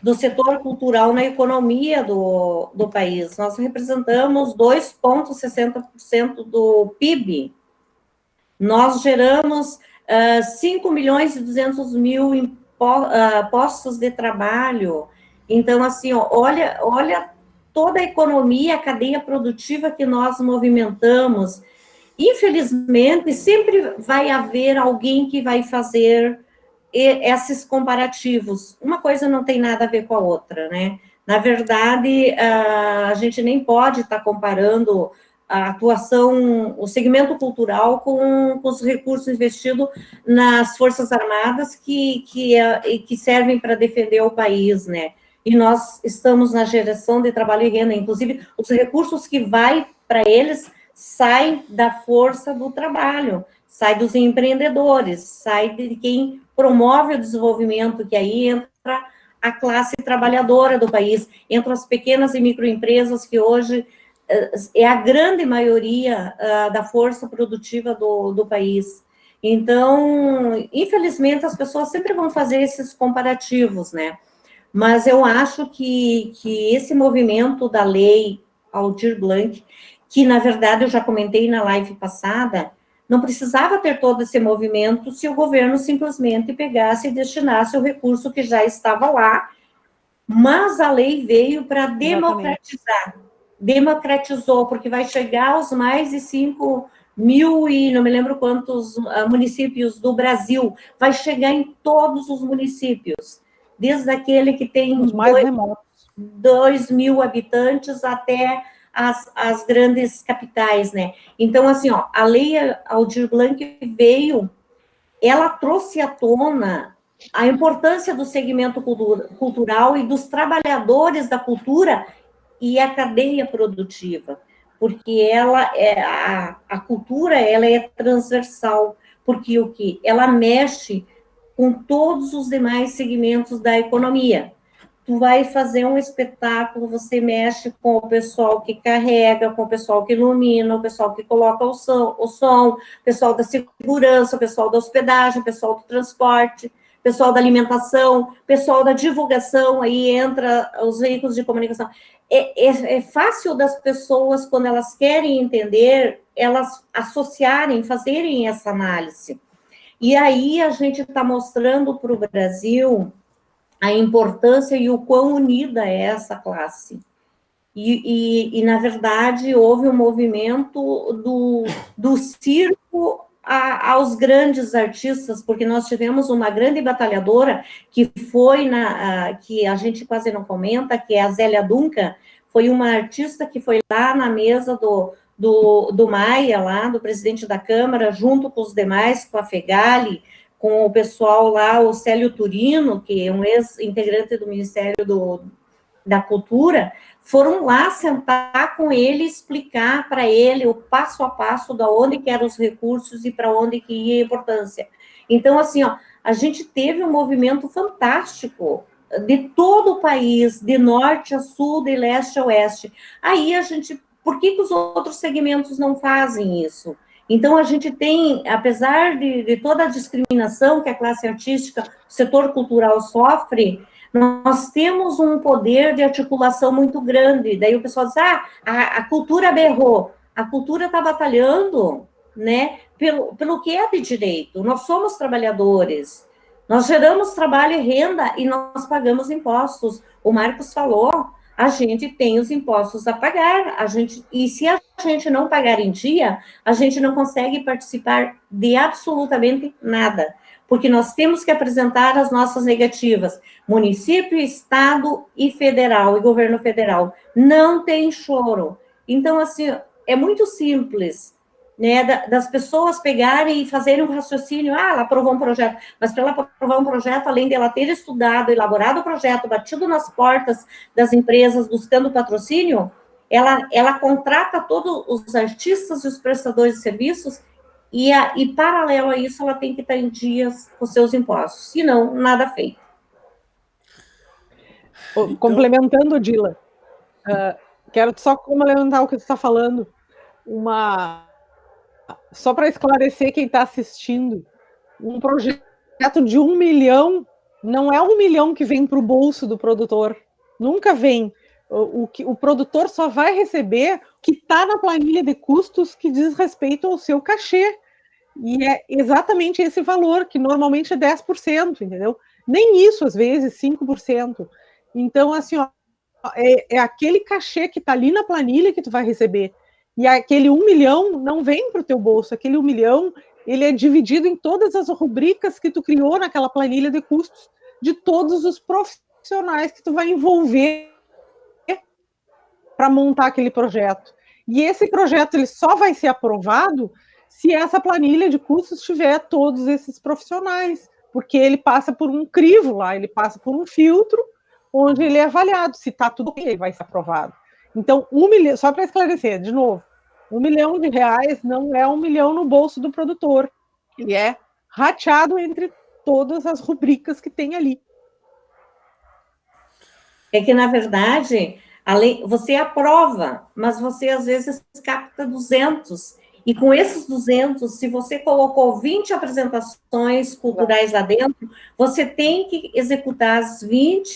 do setor cultural na economia do país. Nós representamos 2,60% do PIB. Nós geramos 5 milhões e 200 mil em postos de trabalho. Então, assim, ó, olha toda a economia, a cadeia produtiva que nós movimentamos. Infelizmente, sempre vai haver alguém que vai fazer esses comparativos. Uma coisa não tem nada a ver com a outra, né? Na verdade, a gente nem pode estar comparando a atuação, o segmento cultural com os recursos investidos nas Forças Armadas que servem para defender o país, né? E nós estamos na geração de trabalho e renda, inclusive os recursos que vai para eles saem da força do trabalho, sai dos empreendedores, sai de quem promove o desenvolvimento, que aí entra a classe trabalhadora do país, entram as pequenas e microempresas, que hoje é a grande maioria da força produtiva do país. Então, infelizmente, as pessoas sempre vão fazer esses comparativos, né? Mas eu acho que esse movimento da lei Aldir Blanc, que, na verdade, eu já comentei na live passada, não precisava ter todo esse movimento se o governo simplesmente pegasse e destinasse o recurso que já estava lá, mas a lei veio para democratizar. Democratizou, porque vai chegar aos mais de 5 mil e não me lembro quantos municípios do Brasil, vai chegar em todos os municípios, desde aquele que tem os mais remotos. 2 mil habitantes até as grandes capitais, né? Então, assim, ó, a lei Aldir Blanc veio, ela trouxe à tona a importância do segmento cultural e dos trabalhadores da cultura e a cadeia produtiva, porque a cultura, ela é transversal, porque o que? Ela mexe com todos os demais segmentos da economia. Tu vai fazer um espetáculo, você mexe com o pessoal que carrega, com o pessoal que ilumina, o pessoal que coloca o som, o pessoal da segurança, o pessoal da hospedagem, o pessoal do transporte, pessoal da alimentação, pessoal da divulgação, aí entra os veículos de comunicação. É fácil das pessoas, quando elas querem entender, elas associarem, fazerem essa análise. E aí a gente está mostrando para o Brasil a importância e o quão unida é essa classe. E na verdade, houve um movimento do circo aos grandes artistas, porque nós tivemos uma grande batalhadora, que foi, que a gente quase não comenta, que é a Zélia Duncan, foi uma artista que foi lá na mesa do Maia, lá, do presidente da Câmara, junto com os demais, com a Fegali, com o pessoal lá, o Célio Turino, que é um ex-integrante do Ministério da Cultura, foram lá sentar com ele, explicar para ele o passo a passo de onde que eram os recursos e para onde que ia a importância. Então, assim, ó, a gente teve um movimento fantástico de todo o país, de norte a sul, de leste a oeste. Aí a gente, por que os outros segmentos não fazem isso? Então, a gente tem, apesar de toda a discriminação que a classe artística, o setor cultural sofre, nós temos um poder de articulação muito grande. Daí o pessoal diz, a cultura berrou. A cultura está batalhando, né, pelo que é de direito. Nós somos trabalhadores, nós geramos trabalho e renda e nós pagamos impostos. O Marcos falou, a gente tem os impostos a pagar, e se a gente não pagar em dia, a gente não consegue participar de absolutamente nada, porque nós temos que apresentar as nossas negativas, município, estado e federal, e governo federal. Não tem choro. Então, assim, é muito simples, né, das pessoas pegarem e fazerem um raciocínio, ela aprovou um projeto, mas para ela aprovar um projeto, além de ela ter estudado, elaborado o projeto, batido nas portas das empresas, buscando patrocínio, ela contrata todos os artistas e os prestadores de serviços, e paralelo a isso, ela tem que estar em dias com seus impostos, senão, nada feito. Então... Complementando, Dila, quero só complementar o que você está falando, só para esclarecer quem está assistindo, um projeto de 1 milhão não é 1 milhão que vem para o bolso do produtor, nunca vem. O produtor só vai receber o que está na planilha de custos que diz respeito ao seu cachê. E é exatamente esse valor, que normalmente é 10%, entendeu? Nem isso, às vezes, 5%. Então, assim, ó, é aquele cachê que está ali na planilha que tu vai receber. E aquele 1 milhão não vem para o teu bolso. Aquele 1 milhão, ele é dividido em todas as rubricas que tu criou naquela planilha de custos de todos os profissionais que tu vai envolver para montar aquele projeto. E esse projeto ele só vai ser aprovado se essa planilha de custos tiver todos esses profissionais, porque ele passa por um crivo lá, ele passa por um filtro, onde ele é avaliado, se está tudo bem, ele vai ser aprovado. Então, 1 milhão, só para esclarecer, de novo, 1 milhão de reais não é 1 milhão no bolso do produtor, ele é rateado entre todas as rubricas que tem ali. É que, na verdade, você aprova, mas você, às vezes, capta 200, e com esses 200, se você colocou 20 apresentações culturais lá dentro, você tem que executar as 20,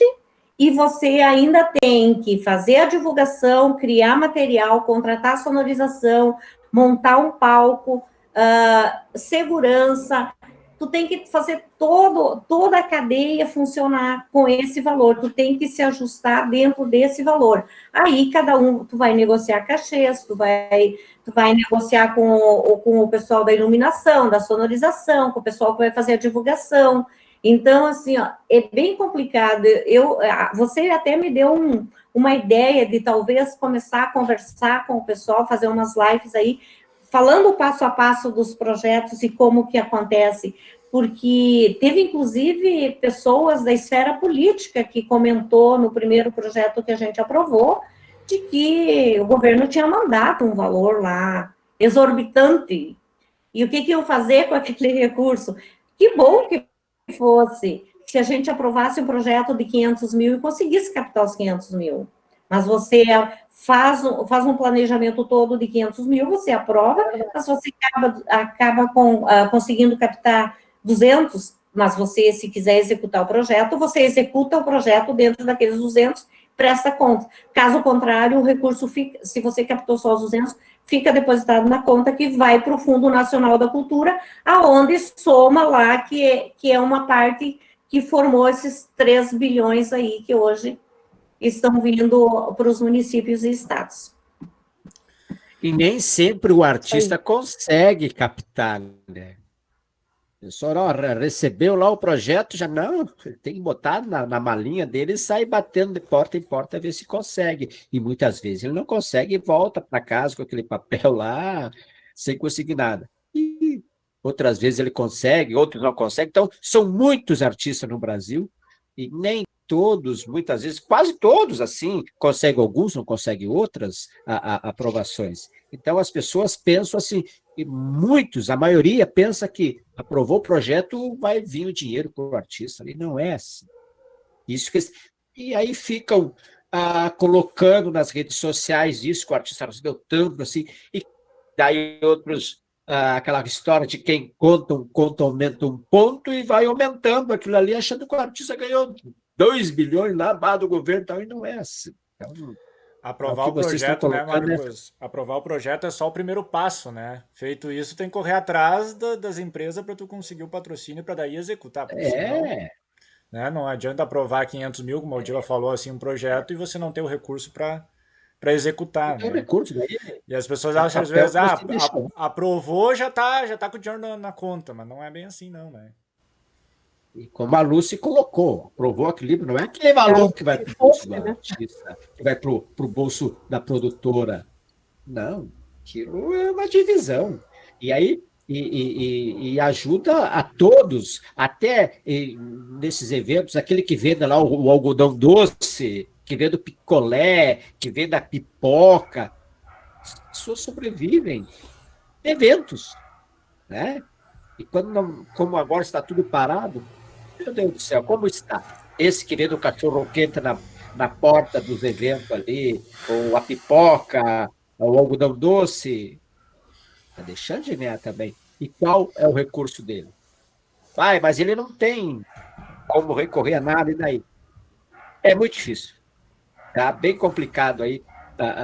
e você ainda tem que fazer a divulgação, criar material, contratar a sonorização, montar um palco, segurança. Tu tem que fazer toda a cadeia funcionar com esse valor, tu tem que se ajustar dentro desse valor. Aí, tu vai negociar cachês, tu vai negociar com o pessoal da iluminação, da sonorização, com o pessoal que vai fazer a divulgação. Então, assim, ó, é bem complicado. Você até me deu uma ideia de talvez começar a conversar com o pessoal, fazer umas lives aí, falando o passo a passo dos projetos e como que acontece, porque teve, inclusive, pessoas da esfera política que comentou no primeiro projeto que a gente aprovou, de que o governo tinha mandado um valor lá exorbitante, e o que iam fazer com aquele recurso? Que bom que fosse, se a gente aprovasse um projeto de 500 mil e conseguisse captar os 500 mil. Mas você faz um planejamento todo de 500 mil, você aprova, mas você acaba conseguindo captar 200, mas você, se quiser executar o projeto, você executa o projeto dentro daqueles 200, presta conta. Caso contrário, o recurso fica, se você captou só os 200, fica depositado na conta que vai para o Fundo Nacional da Cultura, aonde soma lá, que é uma parte que formou esses 3 bilhões aí, que hoje estão vindo para os municípios e estados. E nem sempre o artista consegue captar, né? Só recebeu lá o projeto, já não, ele tem que botar na malinha dele e sair batendo de porta em porta, ver se consegue. E muitas vezes ele não consegue e volta para casa com aquele papel lá, sem conseguir nada. E outras vezes ele consegue, outros não conseguem. Então, são muitos artistas no Brasil e nem todos, muitas vezes, quase todos, assim, conseguem alguns, não conseguem outras aprovações. Então, as pessoas pensam assim, e muitos, a maioria, pensa que aprovou o projeto, vai vir o dinheiro para o artista. E não é assim. Isso que... E aí ficam colocando nas redes sociais isso, que o artista deu tanto, assim, e daí outros, aquela história de quem conta aumenta um ponto e vai aumentando aquilo ali, achando que o artista ganhou 2 bilhões lá, do governo, e não é assim. Então, aprovar o projeto, né, Marcos? Aprovar o projeto é só o primeiro passo, né? Feito isso, tem que correr atrás das empresas para tu conseguir o patrocínio para daí executar, porque senão, né, não adianta aprovar 500 mil, como a Odila falou, assim, um projeto e você não ter o recurso para executar, tem né? recurso daí. E as pessoas acham às vezes, aprovou, já tá com o dinheiro na conta, mas não é bem assim não, né? E como a Lucy colocou, provou equilíbrio, não é aquele valor que vai para o bolso do artista, que vai para o bolso da produtora. Não, aquilo é uma divisão. E aí e ajuda a todos, até nesses eventos, aquele que vende lá o algodão doce, que vende o picolé, que vende a pipoca, as pessoas sobrevivem de eventos, né? E quando não, como agora está tudo parado, meu Deus do céu, como está? Esse que vende o cachorro-quente na porta dos eventos ali, ou a pipoca, o algodão doce, está deixando de ganhar também. E qual é o recurso dele? Mas ele não tem como recorrer a nada, e daí? É muito difícil. Tá bem complicado aí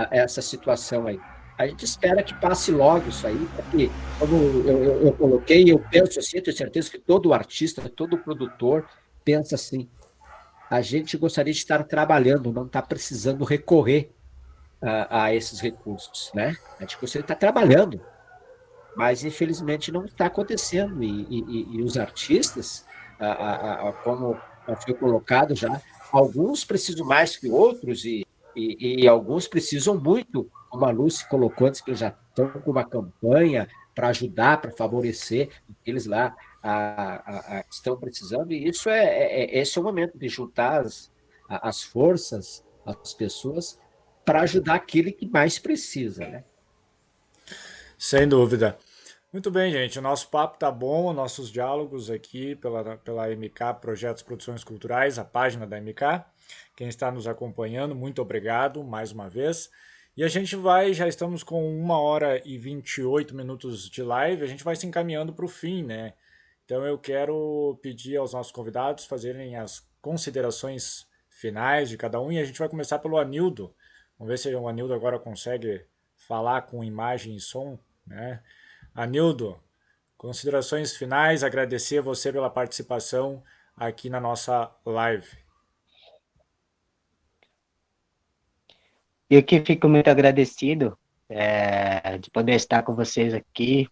essa situação aí. A gente espera que passe logo isso aí, porque, como eu coloquei, eu penso assim, eu tenho certeza que todo artista, todo produtor pensa assim, a gente gostaria de estar trabalhando, não está precisando recorrer a esses recursos, né? A gente gostaria de estar trabalhando, mas infelizmente não está acontecendo, e os artistas, como foi colocado já, alguns precisam mais que outros, e alguns precisam muito, como a Lúcia colocou antes, que já estão com uma campanha para ajudar, para favorecer eles lá que estão precisando, e isso esse é o momento de juntar as forças, as pessoas, para ajudar aquele que mais precisa, né? Sem dúvida. Muito bem, gente. O nosso papo tá bom, nossos diálogos aqui pela MK Projetos Produções Culturais, a página da MK. Quem está nos acompanhando, muito obrigado mais uma vez. E a gente já estamos com 1h28 de live, a gente vai se encaminhando para o fim, né? Então eu quero pedir aos nossos convidados fazerem as considerações finais de cada um, e a gente vai começar pelo Anildo. Vamos ver se o Anildo agora consegue falar com imagem e som, né? Anildo, considerações finais, agradecer a você pela participação aqui na nossa live. Eu que fico muito agradecido de poder estar com vocês aqui,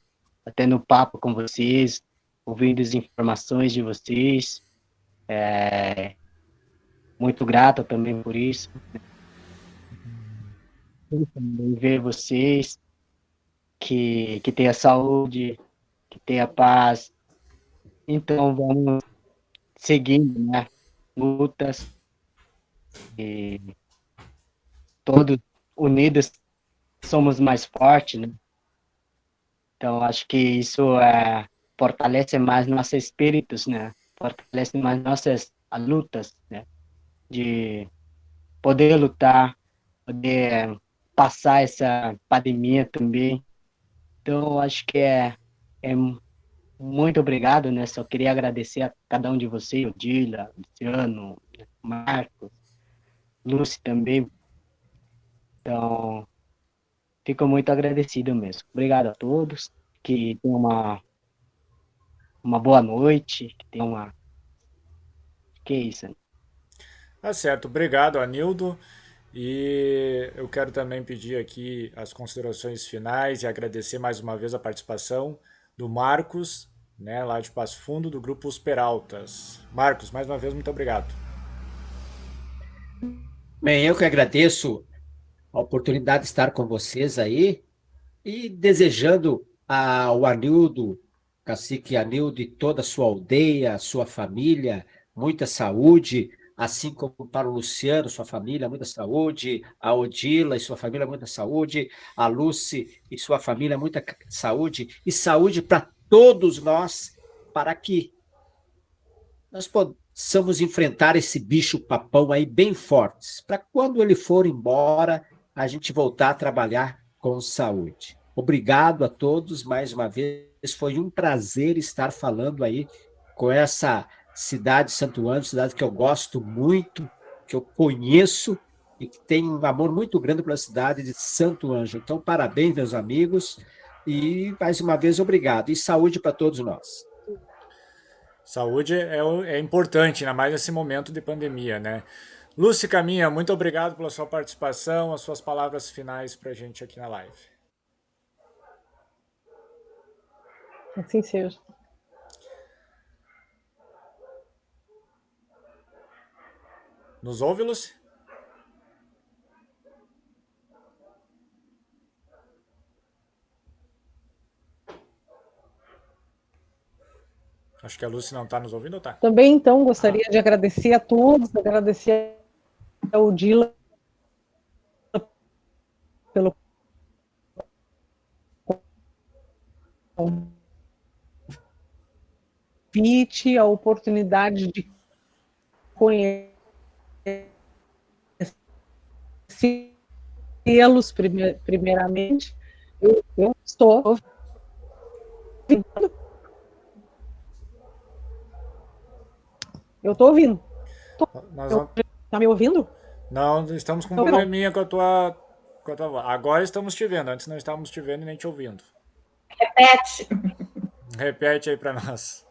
tendo papo com vocês, ouvindo as informações de vocês. Muito grato também por isso. Também ver vocês, que tenha saúde, que tenha paz. Então, vamos seguindo, né? Lutas, e todos unidos somos mais fortes, né? Então, acho que isso fortalece mais nossos espíritos, né? Fortalece mais nossas lutas, né? De poder lutar, poder passar essa pandemia também. Então, acho que é muito obrigado, né? Só queria agradecer a cada um de vocês, Odila, Luciano, Marcos, Lúcia também. Então, fico muito agradecido mesmo. Obrigado a todos, que tenham uma boa noite, que tenham uma... Que é isso, né? Tá certo, obrigado, Anildo. E eu quero também pedir aqui as considerações finais e agradecer mais uma vez a participação do Marcos, né, lá de Passo Fundo, do grupo Os Peraltas. Marcos, mais uma vez, muito obrigado. Bem, eu que agradeço a oportunidade de estar com vocês aí e desejando ao Anildo, cacique Anildo e toda a sua aldeia, a sua família, muita saúde, assim como para o Luciano, sua família, muita saúde, a Odila e sua família, muita saúde, a Lucy e sua família, muita saúde, e saúde para todos nós, para que nós possamos enfrentar esse bicho-papão aí bem fortes, para quando ele for embora, a gente voltar a trabalhar com saúde. Obrigado a todos mais uma vez, foi um prazer estar falando aí com essa cidade de Santo Ângelo, cidade que eu gosto muito, que eu conheço e que tem um amor muito grande pela cidade de Santo Ângelo. Então, parabéns, meus amigos, e mais uma vez obrigado, e saúde para todos nós. Saúde é importante, ainda mais nesse momento de pandemia, né? Lúcia Caminha, muito obrigado pela sua participação, as suas palavras finais para a gente aqui na live. Assim seja. Nos ouve, Lúcia? Acho que a Lúcia não está nos ouvindo, ou tá? Também, então, gostaria de agradecer a todos, agradecer ao Dila pelo convite, a oportunidade de conhecê-los primeiramente. Eu estou ouvindo. Eu estou ouvindo. Tá me ouvindo? Não, estamos com um probleminha com a tua voz. Agora estamos te vendo, antes não estávamos te vendo e nem te ouvindo. Repete. Repete aí para nós.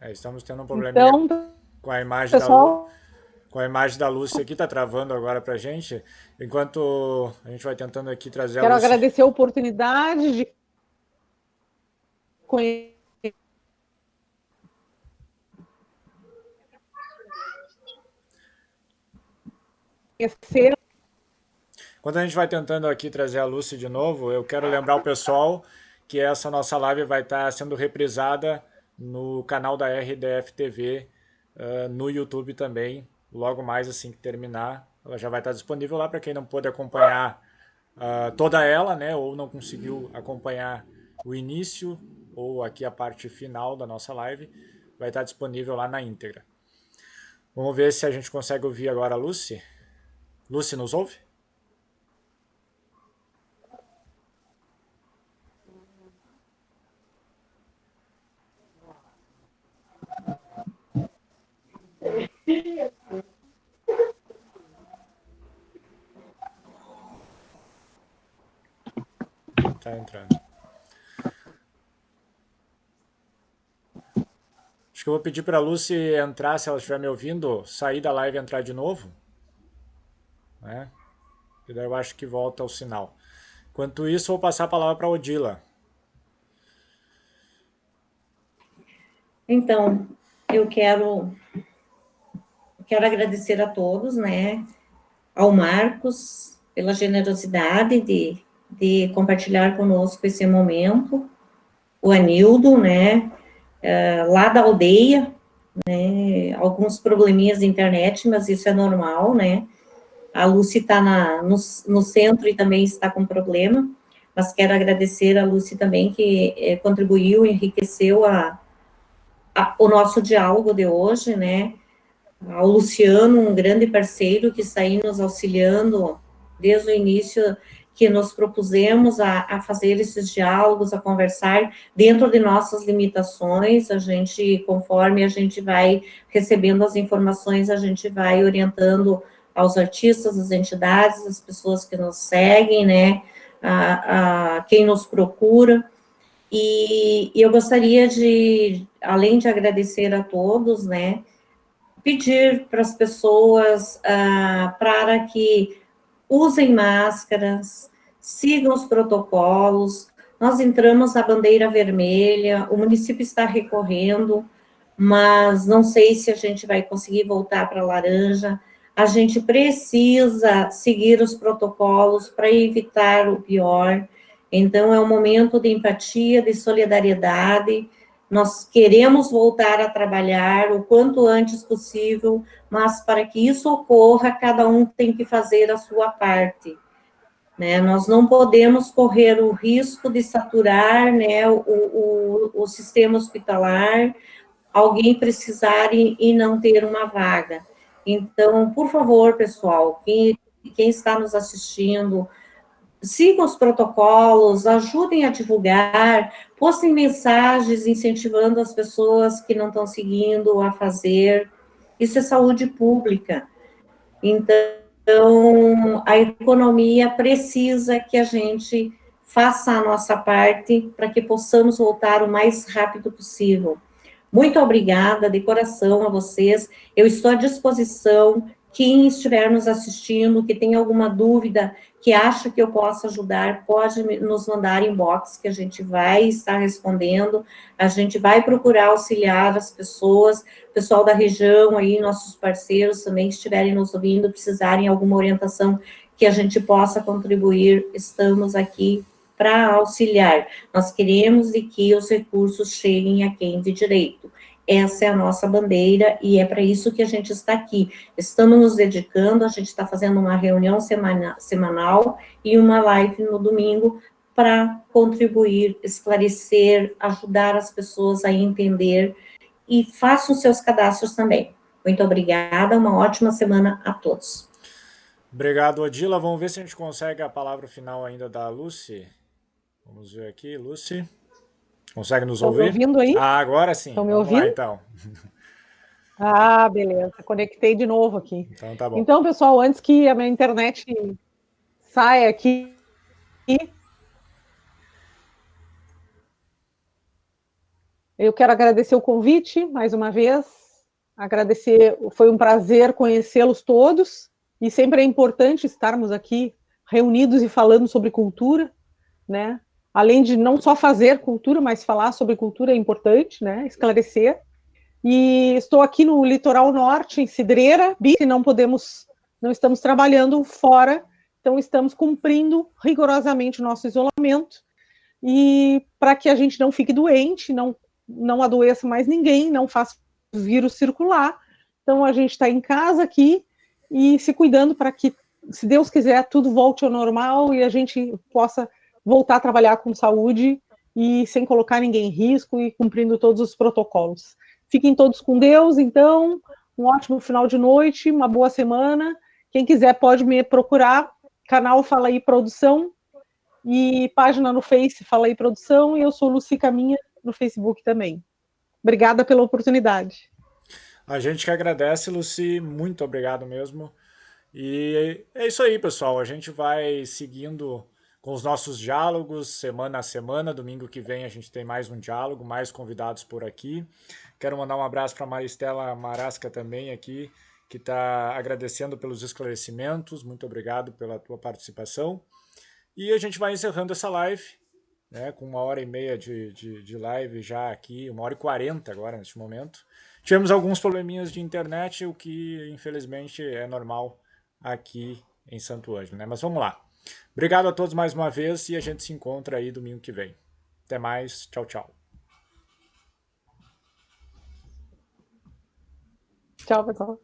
Estamos tendo um probleminha com a imagem com a imagem da Lúcia aqui, tá travando agora pra gente. Enquanto a gente vai tentando aqui trazer a Lúcia. Quero agradecer a oportunidade de conhecer. Quando a gente vai tentando aqui trazer a Lúcia de novo, eu quero lembrar o pessoal que essa nossa live vai estar sendo reprisada no canal da RDF TV, no YouTube também. Logo mais assim que terminar, ela já vai estar disponível lá para quem não pôde acompanhar toda ela, né, ou não conseguiu acompanhar o início ou aqui a parte final da nossa live, vai estar disponível lá na íntegra. Vamos ver se a gente consegue ouvir agora a Lucy. Lucy, nos ouve? Tá entrando. Acho que eu vou pedir para a Lucy entrar, se ela estiver me ouvindo, sair da live e entrar de novo. Né? E daí eu acho que volta o sinal. Enquanto isso, vou passar a palavra para a Odila. Então, eu quero agradecer a todos, né, ao Marcos, pela generosidade de compartilhar conosco esse momento, o Anildo, né, lá da aldeia, né, alguns probleminhas de internet, mas isso é normal, né, a Lucy está no centro e também está com problema, mas quero agradecer a Lúcia também, que contribuiu, enriqueceu o nosso diálogo de hoje, né? Ao Luciano, um grande parceiro que está aí nos auxiliando desde o início, que nos propusemos a fazer esses diálogos, a conversar dentro de nossas limitações. A gente, conforme a gente vai recebendo as informações, a gente vai orientando aos artistas, às entidades, às pessoas que nos seguem, né, a quem nos procura. E eu gostaria de, além de agradecer a todos, né, pedir para as pessoas para que usem máscaras, sigam os protocolos. Nós entramos na bandeira vermelha, o município está recorrendo, mas não sei se a gente vai conseguir voltar para a laranja. A gente precisa seguir os protocolos para evitar o pior. Então, é um momento de empatia, de solidariedade. Nós queremos voltar a trabalhar o quanto antes possível, mas para que isso ocorra, cada um tem que fazer a sua parte, né? Nós não podemos correr o risco de saturar, né, o sistema hospitalar, alguém precisar e não ter uma vaga. Então, por favor, pessoal, quem está nos assistindo, sigam os protocolos, ajudem a divulgar, postem mensagens incentivando as pessoas que não estão seguindo a fazer. Isso é saúde pública. Então, a economia precisa que a gente faça a nossa parte para que possamos voltar o mais rápido possível. Muito obrigada, de coração, a vocês. Eu estou à disposição. Quem estiver nos assistindo, que tem alguma dúvida, que acha que eu possa ajudar, pode nos mandar inbox, que a gente vai estar respondendo. A gente vai procurar auxiliar as pessoas, pessoal da região aí, nossos parceiros também, que estiverem nos ouvindo, precisarem alguma orientação que a gente possa contribuir, estamos aqui para auxiliar. Nós queremos de que os recursos cheguem a quem de direito. Essa é a nossa bandeira e é para isso que a gente está aqui. Estamos nos dedicando, a gente está fazendo uma reunião semanal e uma live no domingo para contribuir, esclarecer, ajudar as pessoas a entender e façam seus cadastros também. Muito obrigada, uma ótima semana a todos. Obrigado, Odila. Vamos ver se a gente consegue a palavra final ainda da Lucy. Vamos ver aqui, Lucy. Consegue nos Estão me ouvir? ouvindo aí? Ah, agora sim. Estão me Vamos lá, ouvindo? então. Ah, beleza. Conectei de novo aqui. Então, tá bom. Então, pessoal, antes que a minha internet saia aqui, eu quero agradecer o convite, mais uma vez. Agradecer, foi um prazer conhecê-los todos. E sempre é importante estarmos aqui reunidos e falando sobre cultura, né? Além de não só fazer cultura, mas falar sobre cultura é importante, né? Esclarecer. E estou aqui no litoral norte, em Cidreira, não estamos trabalhando fora, então estamos cumprindo rigorosamente o nosso isolamento, e para que a gente não fique doente, não adoeça mais ninguém, não faça o vírus circular. Então a gente está em casa aqui e se cuidando para que, se Deus quiser, tudo volte ao normal e a gente possa voltar a trabalhar com saúde e sem colocar ninguém em risco e cumprindo todos os protocolos. Fiquem todos com Deus, então, um ótimo final de noite, uma boa semana. Quem quiser pode me procurar, canal Fala Aí Produção e página no Face Fala Aí Produção, e eu sou Lucy Caminha no Facebook também. Obrigada pela oportunidade. A gente que agradece, Lucy, muito obrigado mesmo. E é isso aí, pessoal. A gente vai seguindo com os nossos diálogos semana a semana. Domingo que vem a gente tem mais um diálogo, mais convidados por aqui. Quero mandar um abraço para a Maristela Marasca também aqui, que está agradecendo pelos esclarecimentos. Muito obrigado pela tua participação. E a gente vai encerrando essa live, né, com 1h30 de live já aqui, 1h40 agora neste momento. Tivemos alguns probleminhas de internet, o que infelizmente é normal aqui em Santo Ângelo, né? Mas vamos lá. Obrigado a todos mais uma vez e a gente se encontra aí domingo que vem. Até mais, tchau, tchau. Tchau, pessoal.